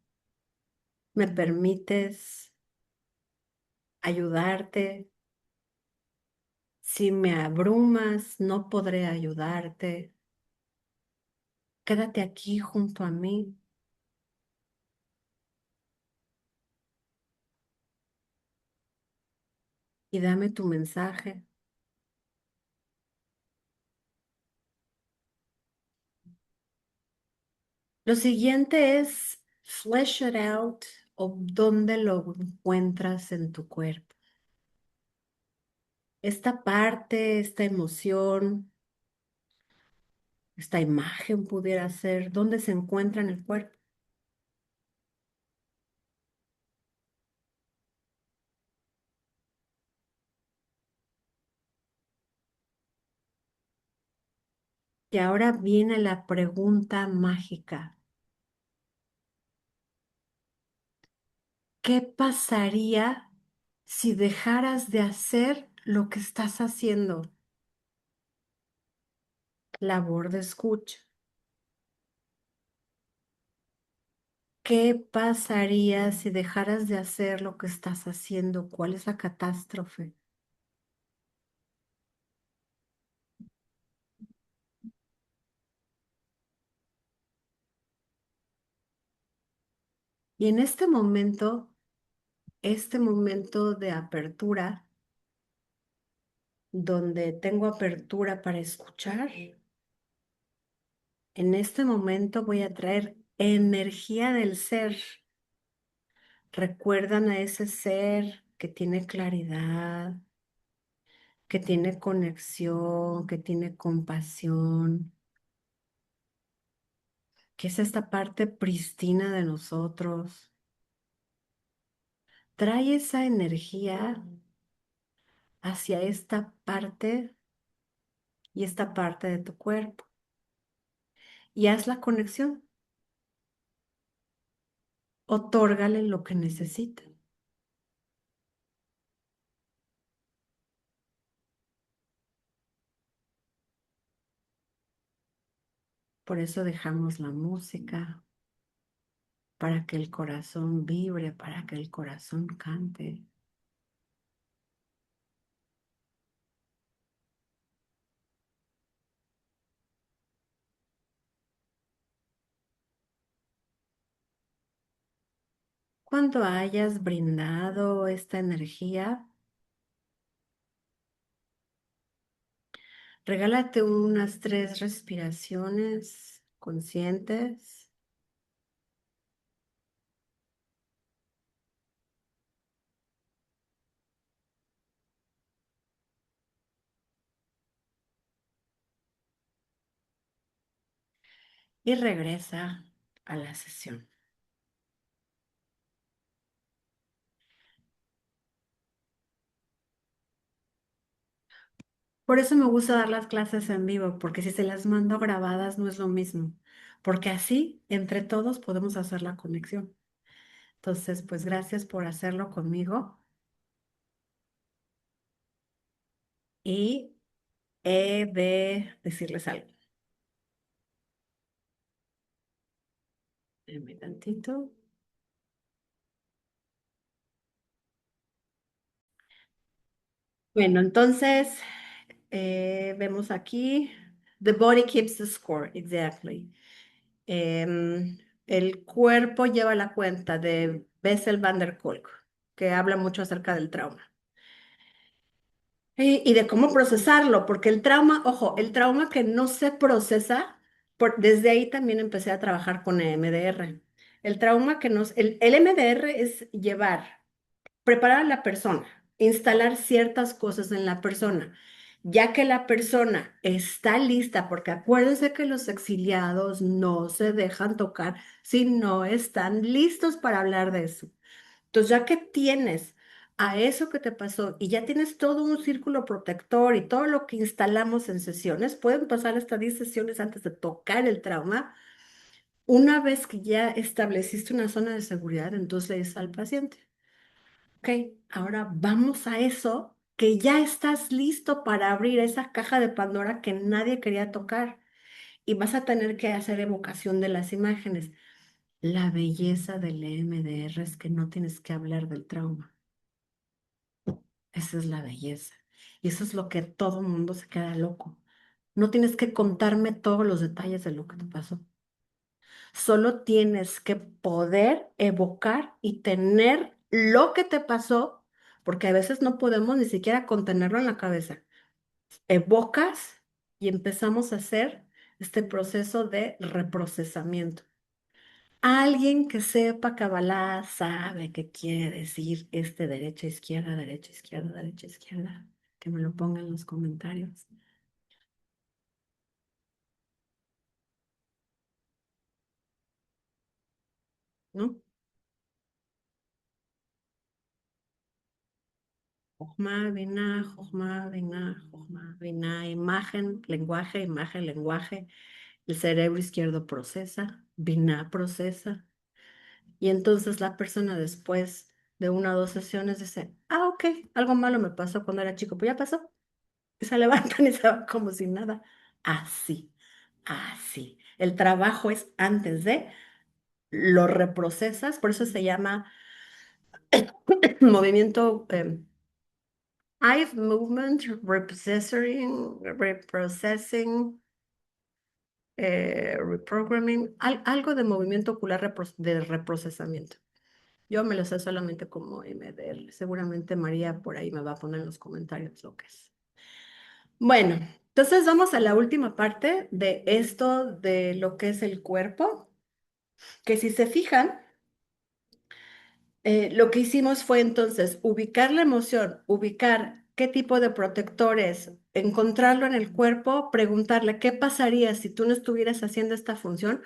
¿Me permites ayudarte? Si me abrumas, no podré ayudarte. Quédate aquí junto a mí y dame tu mensaje. Lo siguiente es flesh it out o dónde lo encuentras en tu cuerpo. Esta parte, esta emoción, esta imagen pudiera ser, ¿dónde se encuentra en el cuerpo? Y ahora viene la pregunta mágica. ¿Qué pasaría si dejaras de hacer lo que estás haciendo? Labor de escucha. ¿Qué pasaría si dejaras de hacer lo que estás haciendo? ¿Cuál es la catástrofe? Y en este momento de apertura, donde tengo apertura para escuchar, en este momento voy a traer energía del ser. Recuerdan a ese ser que tiene claridad, que tiene conexión, que tiene compasión, que es esta parte pristina de nosotros. Trae esa energía hacia esta parte y esta parte de tu cuerpo y haz la conexión. Otórgale lo que necesita. Por eso dejamos la música, para que el corazón vibre, para que el corazón cante. Cuando hayas brindado esta energía, regálate unas 3 respiraciones conscientes y regresa a la sesión. Por eso me gusta dar las clases en vivo, porque si se las mando grabadas no es lo mismo, porque así entre todos podemos hacer la conexión. Entonces, pues gracias por hacerlo conmigo y he de decirles algo. Espérame tantito. Bueno, entonces vemos aquí, the body keeps the score, exactly. El cuerpo lleva la cuenta de Bessel van der Kolk, que habla mucho acerca del trauma. Y de cómo procesarlo, porque el trauma, ojo, el trauma que no se procesa, desde ahí también empecé a trabajar con EMDR. El trauma que nos, el MDR es preparar a la persona, instalar ciertas cosas en la persona, ya que la persona está lista, porque acuérdense que los exiliados no se dejan tocar si no están listos para hablar de eso. Entonces, ya que tienes a eso que te pasó y ya tienes todo un círculo protector y todo lo que instalamos en sesiones, pueden pasar hasta 10 sesiones antes de tocar el trauma. Una vez que ya estableciste una zona de seguridad, entonces le dices al paciente, ok, ahora vamos a eso que ya estás listo para abrir esa caja de Pandora que nadie quería tocar. y vas a tener que hacer evocación de las imágenes. La belleza del EMDR es que no tienes que hablar del trauma. Esa es la belleza. Y eso es lo que todo el mundo se queda loco. No tienes que contarme todos los detalles de lo que te pasó. Solo tienes que poder evocar y tener lo que te pasó, porque a veces no podemos ni siquiera contenerlo en la cabeza. Evocas y empezamos a hacer este proceso de reprocesamiento. Alguien que sepa Kabbalah sabe qué quiere decir este derecha, izquierda, derecha, izquierda. Que me lo ponga en los comentarios, ¿no? Jochma, Binah, Jochma, Binah, imagen, lenguaje. El cerebro izquierdo procesa, Binah procesa. Y entonces la persona después de una o dos sesiones dice, ah, ok, algo malo me pasó cuando era chico, pues ya pasó. Y se levantan y se van como si nada. Así, así. El trabajo es antes de, lo reprocesas, por eso se llama movimiento, Eye movement, reprocessing, reprogramming, algo de movimiento ocular de reprocesamiento. Yo me lo sé solamente como MDR. Seguramente María por ahí me va a poner en los comentarios lo que es. Bueno, entonces vamos a la última parte de esto de lo que es el cuerpo, que si se fijan, lo que hicimos fue entonces ubicar la emoción, ubicar qué tipo de protectores, encontrarlo en el cuerpo, preguntarle qué pasaría si tú no estuvieras haciendo esta función,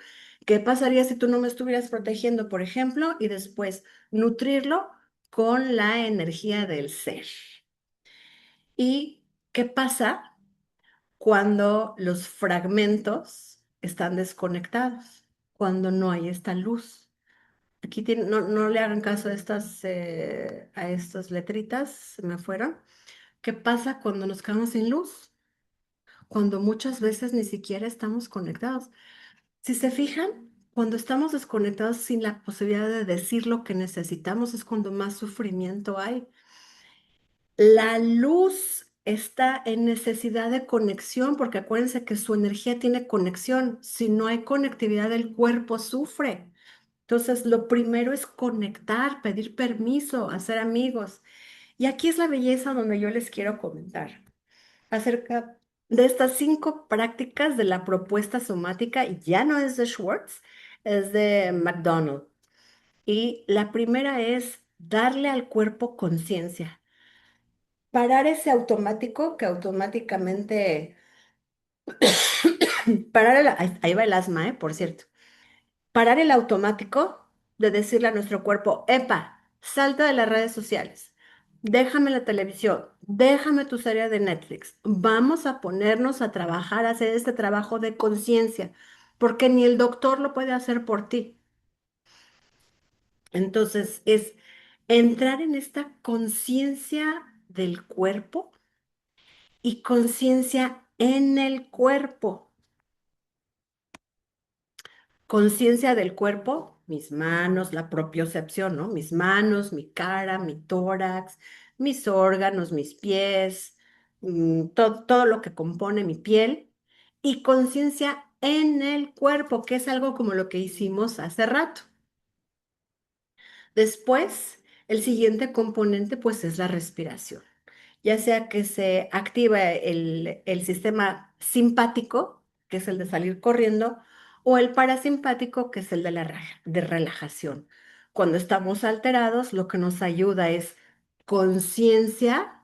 qué pasaría si tú no me estuvieras protegiendo, por ejemplo, y después nutrirlo con la energía del ser. ¿Y qué pasa cuando los fragmentos están desconectados, cuando no hay esta luz? Aquí no, no le hagan caso a estas letritas, se me fueron. ¿Qué pasa cuando nos quedamos sin luz? Cuando muchas veces ni siquiera estamos conectados. Si se fijan, cuando estamos desconectados sin la posibilidad de decir lo que necesitamos es cuando más sufrimiento hay. La luz está en necesidad de conexión, porque acuérdense que su energía tiene conexión. Si no hay conectividad, el cuerpo sufre. Entonces, lo primero es conectar, pedir permiso, hacer amigos. Y aquí es la belleza donde yo les quiero comentar acerca de estas 5 prácticas de la propuesta somática. Y ya no es de Schwartz, es de McDonald. Y la primera es darle al cuerpo conciencia. Parar ese automático que automáticamente... ahí va el asma, por cierto. Parar el automático de decirle a nuestro cuerpo, epa, salta de las redes sociales, déjame la televisión, déjame tu serie de Netflix, vamos a ponernos a trabajar, a hacer este trabajo de conciencia, porque ni el doctor lo puede hacer por ti. Entonces, es entrar en esta conciencia del cuerpo y conciencia en el cuerpo. Conciencia del cuerpo, mis manos, la propiocepción, ¿no? Mis manos, mi cara, mi tórax, mis órganos, mis pies, todo lo que compone mi piel. Y conciencia en el cuerpo, que es algo como lo que hicimos hace rato. Después, el siguiente componente, pues, es la respiración. Ya sea que se activa el sistema simpático, que es el de salir corriendo, o el parasimpático, que es el de de relajación. Cuando estamos alterados, lo que nos ayuda es conciencia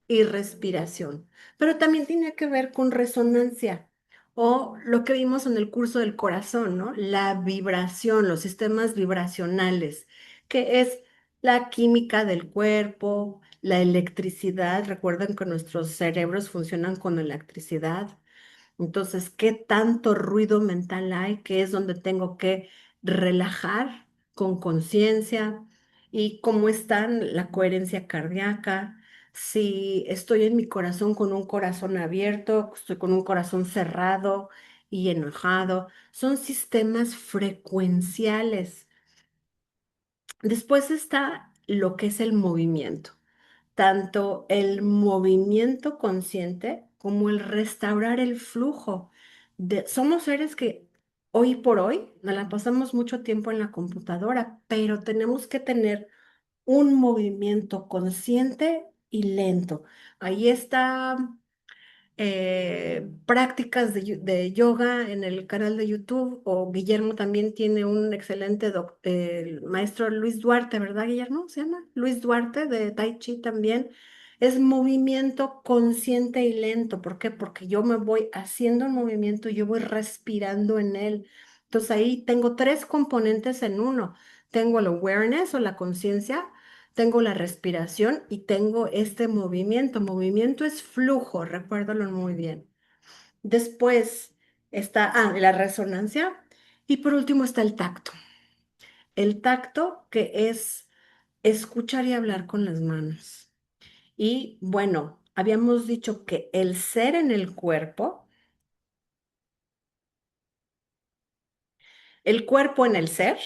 y respiración, pero también tiene que ver con resonancia o lo que vimos en el curso del corazón, ¿no? La vibración, los sistemas vibracionales, que es la química del cuerpo, la electricidad. Recuerden que nuestros cerebros funcionan con electricidad. Entonces, ¿qué tanto ruido mental hay? ¿Qué es donde tengo que relajar con conciencia? ¿Y cómo está la coherencia cardíaca? Si estoy en mi corazón con un corazón abierto, estoy con un corazón cerrado, y enojado. Son sistemas frecuenciales. Después está lo que es el movimiento, tanto el movimiento consciente como el restaurar el flujo. Somos seres que hoy por hoy nos la pasamos mucho tiempo en la computadora, pero tenemos que tener un movimiento consciente y lento. Ahí está prácticas de yoga en el canal de YouTube, o Guillermo también tiene un excelente el maestro Luis Duarte, ¿verdad, Guillermo? ¿Se llama? Luis Duarte de Tai Chi también. Es movimiento consciente y lento. ¿Por qué? Porque yo me voy haciendo un movimiento y yo voy respirando en él. Entonces ahí tengo tres componentes en uno. Tengo el awareness o la conciencia, tengo la respiración y tengo este movimiento. Movimiento es flujo, recuérdalo muy bien. Después está, la resonancia. Y por último está el tacto. El tacto que es escuchar y hablar con las manos. Y bueno, habíamos dicho que el ser en el cuerpo en el ser,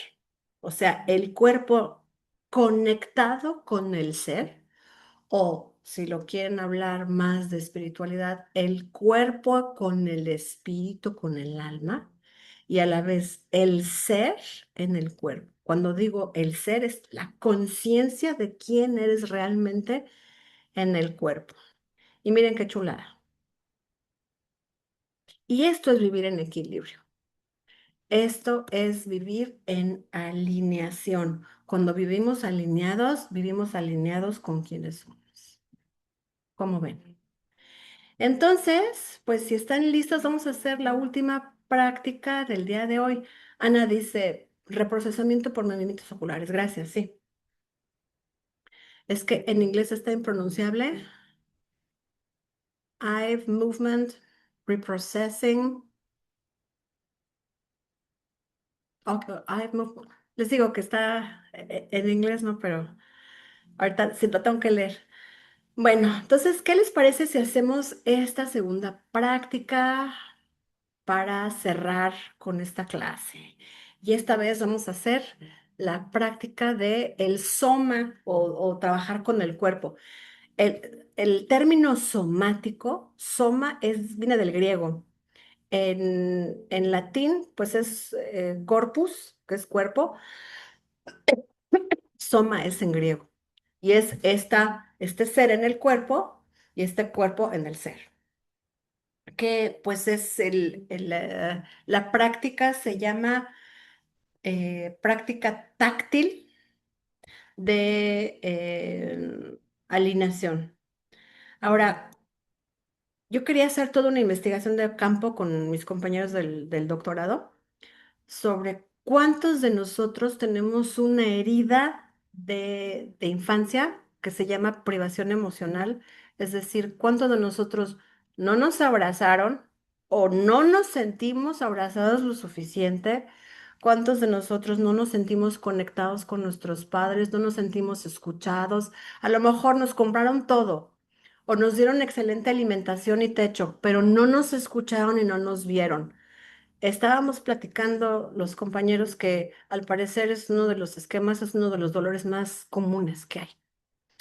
o sea, el cuerpo conectado con el ser. O si lo quieren hablar más de espiritualidad, el cuerpo con el espíritu, con el alma, y a la vez el ser en el cuerpo. Cuando digo el ser, es la conciencia de quién eres realmente en el cuerpo. Y miren qué chulada. Y esto es vivir en equilibrio. Esto es vivir en alineación. Cuando vivimos alineados con quienes somos. ¿Cómo ven? Entonces, pues si están listos, vamos a hacer la última práctica del día de hoy. Ana dice, reprocesamiento por movimientos oculares. Gracias, sí. Es que en inglés está impronunciable. Eye movement, reprocessing. Okay, eye movement. Les digo que está en inglés, ¿no? Pero ahorita sí lo tengo que leer. Bueno, entonces, ¿qué les parece si hacemos esta segunda práctica para cerrar con esta clase? Y esta vez vamos a hacer la práctica de el soma o trabajar con el cuerpo. El término somático, soma viene del griego. En latín, pues es corpus, que es cuerpo. Soma es en griego. Y es este ser en el cuerpo y este cuerpo en el ser. Que pues es la práctica se llama práctica táctil de alineación. Ahora, yo quería hacer toda una investigación de campo con mis compañeros del doctorado sobre cuántos de nosotros tenemos una herida de infancia que se llama privación emocional, es decir, cuántos de nosotros no nos abrazaron o no nos sentimos abrazados lo suficiente, cuántos de nosotros no nos sentimos conectados con nuestros padres, no nos sentimos escuchados, a lo mejor nos compraron todo o nos dieron excelente alimentación y techo, pero no nos escucharon y no nos vieron. Estábamos platicando los compañeros que al parecer es uno de los esquemas, es uno de los dolores más comunes que hay,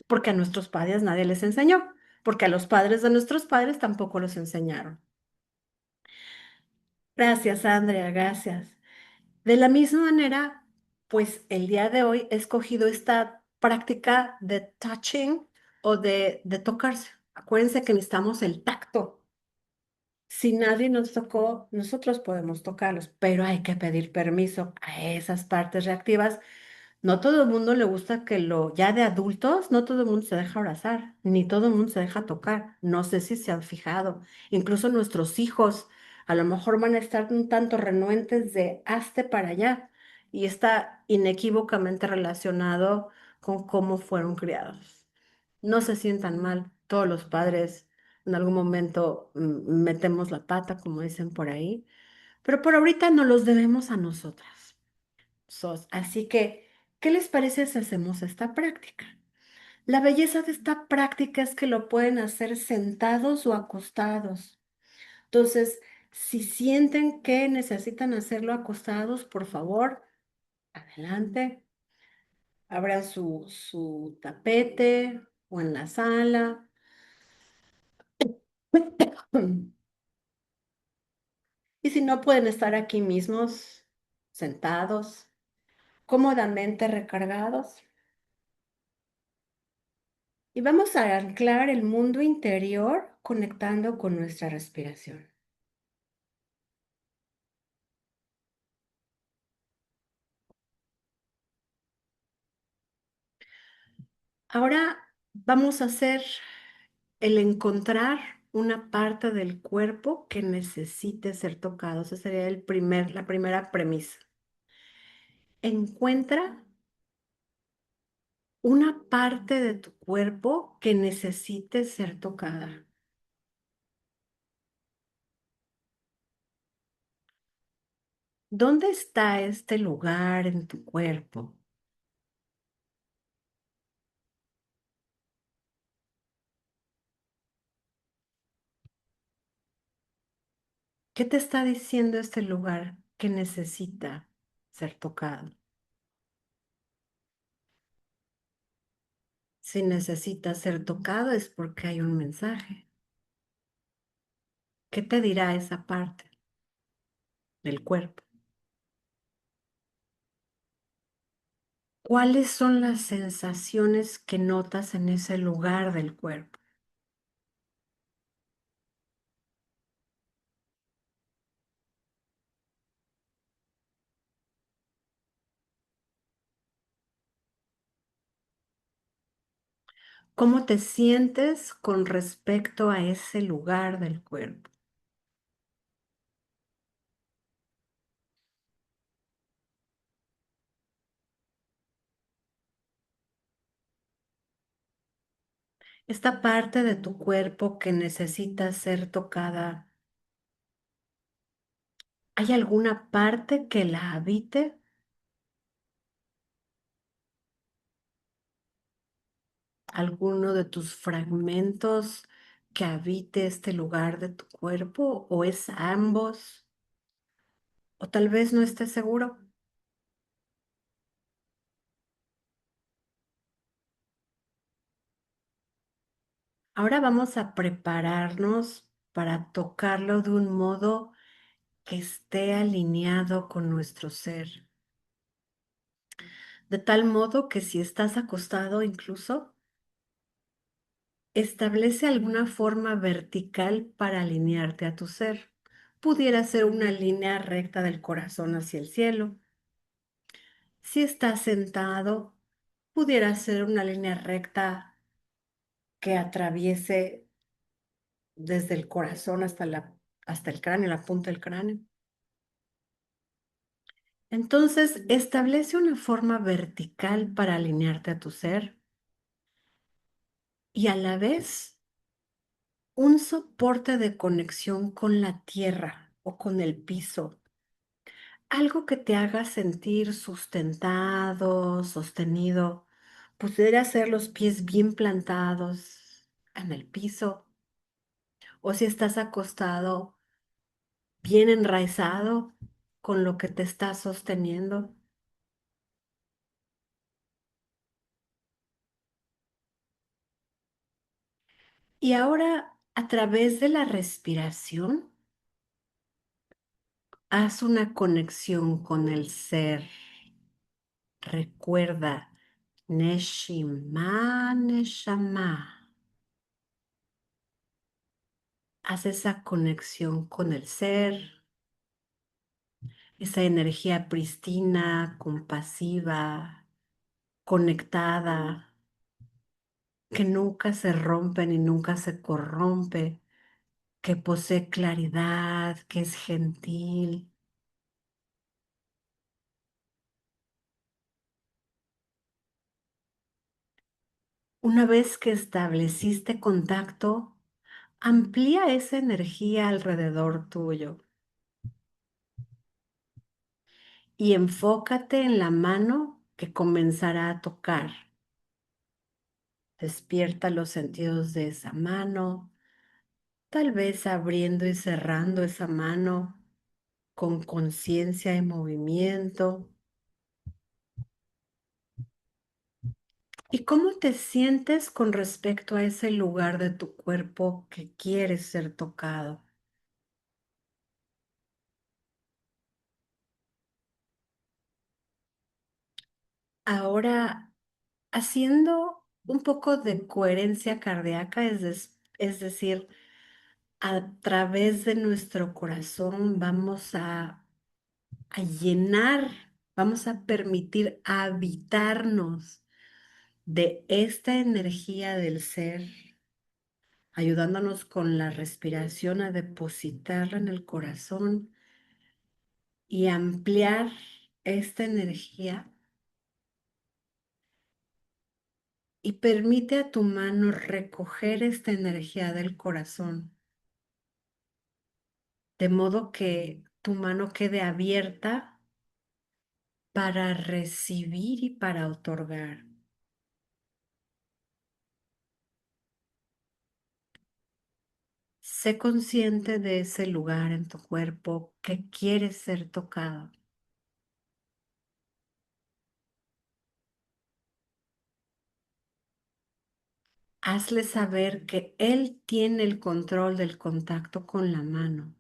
porque a nuestros padres nadie les enseñó, porque a los padres de nuestros padres tampoco los enseñaron. Gracias, Andrea, gracias. De la misma manera, pues el día de hoy he escogido esta práctica de touching o de tocarse. Acuérdense que necesitamos el tacto. Si nadie nos tocó, nosotros podemos tocarlos, pero hay que pedir permiso a esas partes reactivas. No todo el mundo le gusta ya de adultos, no todo el mundo se deja abrazar, ni todo el mundo se deja tocar. No sé si se han fijado. Incluso nuestros hijos a lo mejor van a estar un tanto renuentes de hazte para allá. Y está inequívocamente relacionado con cómo fueron criados. No se sientan mal, todos los padres en algún momento metemos la pata, como dicen por ahí, pero por ahorita no los debemos a nosotras. Así que, ¿qué les parece si hacemos esta práctica? La belleza de esta práctica es que lo pueden hacer sentados o acostados. Entonces, Si sienten que necesitan hacerlo acostados, por favor, adelante. Abran su tapete o en la sala. Y si no pueden estar aquí mismos, sentados, cómodamente recargados. Y vamos a anclar el mundo interior conectando con nuestra respiración. Ahora vamos a hacer el encontrar una parte del cuerpo que necesite ser tocado. Esa sería la primera premisa. Encuentra una parte de tu cuerpo que necesite ser tocada. ¿Dónde está este lugar en tu cuerpo? ¿Qué te está diciendo este lugar que necesita ser tocado? Si necesita ser tocado es porque hay un mensaje. ¿Qué te dirá esa parte del cuerpo? ¿Cuáles son las sensaciones que notas en ese lugar del cuerpo? ¿Cómo te sientes con respecto a ese lugar del cuerpo? Esta parte de tu cuerpo que necesita ser tocada, ¿hay alguna parte que la habite? ¿Alguno de tus fragmentos que habite este lugar de tu cuerpo? ¿O es ambos? ¿O tal vez no estés seguro? Ahora vamos a prepararnos para tocarlo de un modo que esté alineado con nuestro ser. De tal modo que si estás acostado incluso, establece alguna forma vertical para alinearte a tu ser. Pudiera ser una línea recta del corazón hacia el cielo. Si estás sentado, pudiera ser una línea recta que atraviese desde el corazón hasta el cráneo, la punta del cráneo. Entonces, establece una forma vertical para alinearte a tu ser y a la vez un soporte de conexión con la tierra o con el piso. Algo que te haga sentir sustentado, sostenido. Pudiera ser los pies bien plantados en el piso o si estás acostado bien enraizado con lo que te está sosteniendo. Y ahora, a través de la respiración, haz una conexión con el ser. Recuerda, Neshima, Neshama. Haz esa conexión con el ser, esa energía pristina, compasiva, conectada, que nunca se rompe ni nunca se corrompe, que posee claridad, que es gentil. Una vez que estableciste contacto, amplía esa energía alrededor tuyo y enfócate en la mano que comenzará a tocar. Despierta los sentidos de esa mano, Tal vez abriendo y cerrando esa mano con conciencia y movimiento. ¿Y cómo te sientes con respecto a ese lugar de tu cuerpo que quieres ser tocado? Ahora, haciendo un poco de coherencia cardíaca, es decir, a través de nuestro corazón a llenar, vamos a permitir habitarnos de esta energía del ser, ayudándonos con la respiración a depositarla en el corazón y ampliar esta energía y permite a tu mano recoger esta energía del corazón, de modo que tu mano quede abierta para recibir y para otorgar. Sé consciente de ese lugar en tu cuerpo que quiere ser tocado. Hazle saber que él tiene el control del contacto con la mano.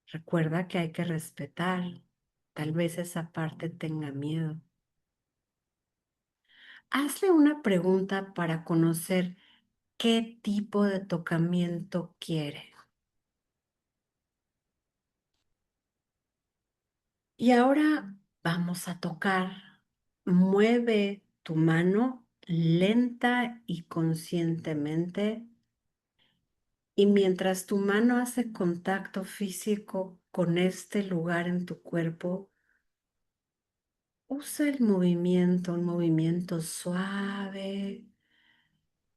Recuerda que hay que respetar. Tal vez esa parte tenga miedo. Hazle una pregunta para conocer qué tipo de tocamiento quiere. Y ahora vamos a tocar. Mueve tu mano lenta y conscientemente. Y mientras tu mano hace contacto físico con este lugar en tu cuerpo, usa el movimiento, un movimiento suave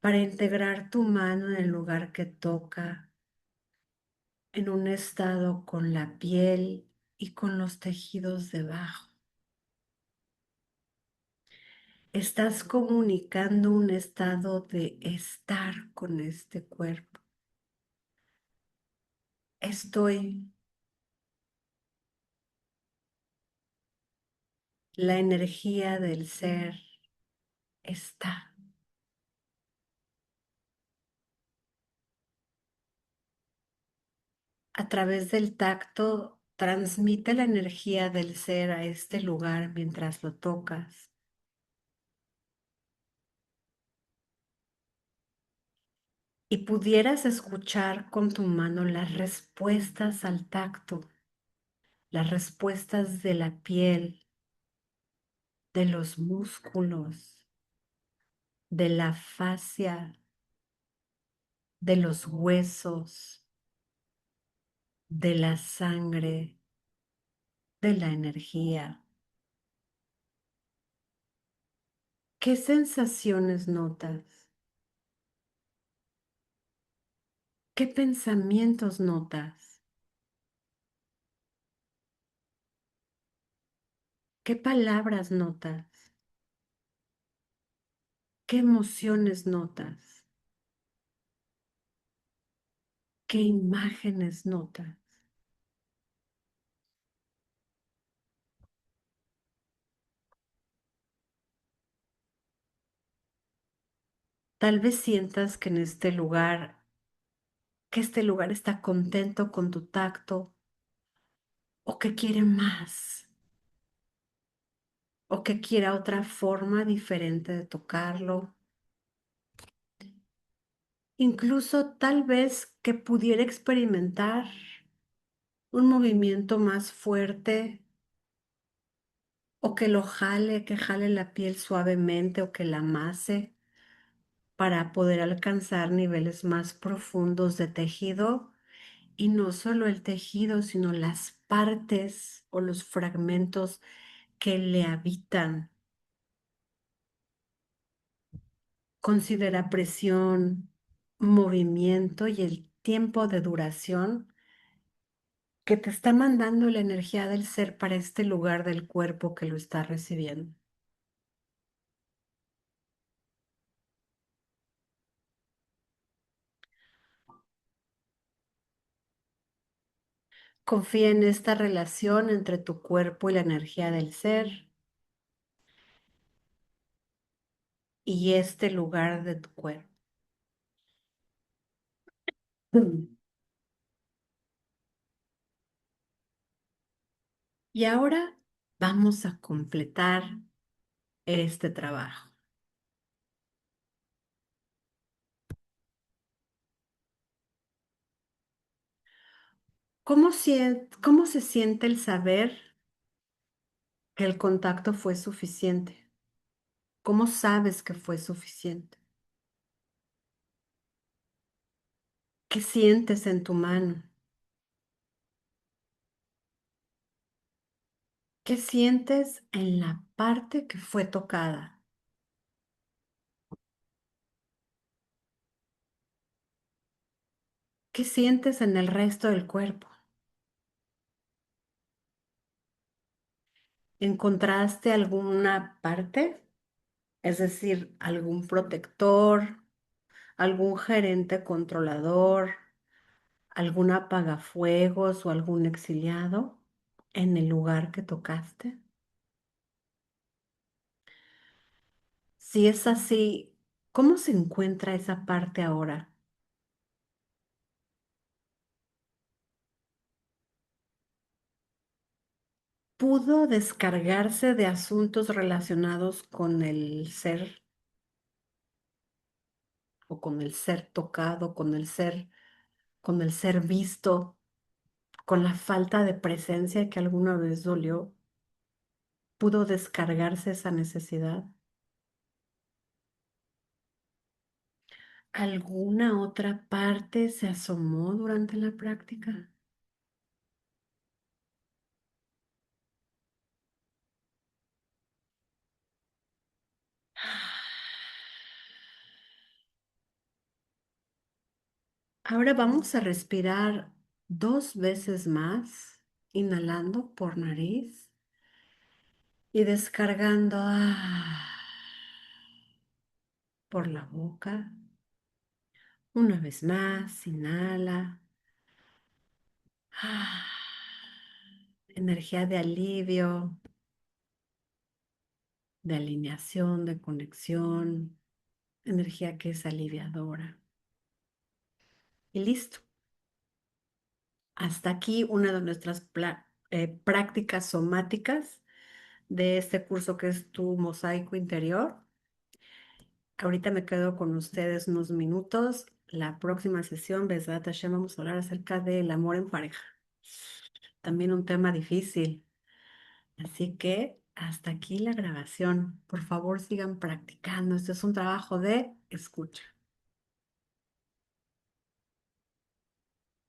para integrar tu mano en el lugar que toca, en un estado con la piel y con los tejidos debajo. Estás comunicando un estado de estar con este cuerpo. Estoy, la energía del ser está. A través del tacto, transmite la energía del ser a este lugar mientras lo tocas. Y pudieras escuchar con tu mano las respuestas al tacto, las respuestas de la piel, de los músculos, de la fascia, de los huesos, de la sangre, de la energía. ¿Qué sensaciones notas? ¿Qué pensamientos notas? ¿Qué palabras notas? ¿Qué emociones notas? ¿Qué imágenes notas? Tal vez sientas que en que este lugar está contento con tu tacto o que quiere más o que quiera otra forma diferente de tocarlo. Incluso tal vez que pudiera experimentar un movimiento más fuerte o que que jale la piel suavemente o que la amase para poder alcanzar niveles más profundos de tejido. Y no solo el tejido, sino las partes o los fragmentos que le habitan. Considera presión, movimiento y el tiempo de duración que te está mandando la energía del ser para este lugar del cuerpo que lo está recibiendo. Confía en esta relación entre tu cuerpo y la energía del ser y este lugar de tu cuerpo. Mm. Y ahora vamos a completar este trabajo. ¿Cómo se siente el saber que el contacto fue suficiente? ¿Cómo sabes que fue suficiente? ¿Qué sientes en tu mano? ¿Qué sientes en la parte que fue tocada? ¿Qué sientes en el resto del cuerpo? ¿Encontraste alguna parte? Es decir, algún protector, algún gerente controlador, algún apagafuegos o algún exiliado en el lugar que tocaste. Si es así, ¿cómo se encuentra esa parte ahora? ¿Pudo descargarse de asuntos relacionados con el ser o con el ser tocado, con el ser visto, con la falta de presencia que alguna vez dolió? ¿Pudo descargarse esa necesidad? ¿Alguna otra parte se asomó durante la práctica? Ahora vamos a respirar 2 veces más, inhalando por nariz y descargando por la boca. Una vez más, inhala. Ah, energía de alivio, de alineación, de conexión, energía que es aliviadora. Y listo. Hasta aquí una de nuestras prácticas somáticas de este curso que es tu mosaico interior. Ahorita me quedo con ustedes unos minutos. La próxima sesión, Besat Hashem, vamos a hablar acerca del amor en pareja. También un tema difícil. Así que hasta aquí la grabación. Por favor, sigan practicando. Este es un trabajo de escucha.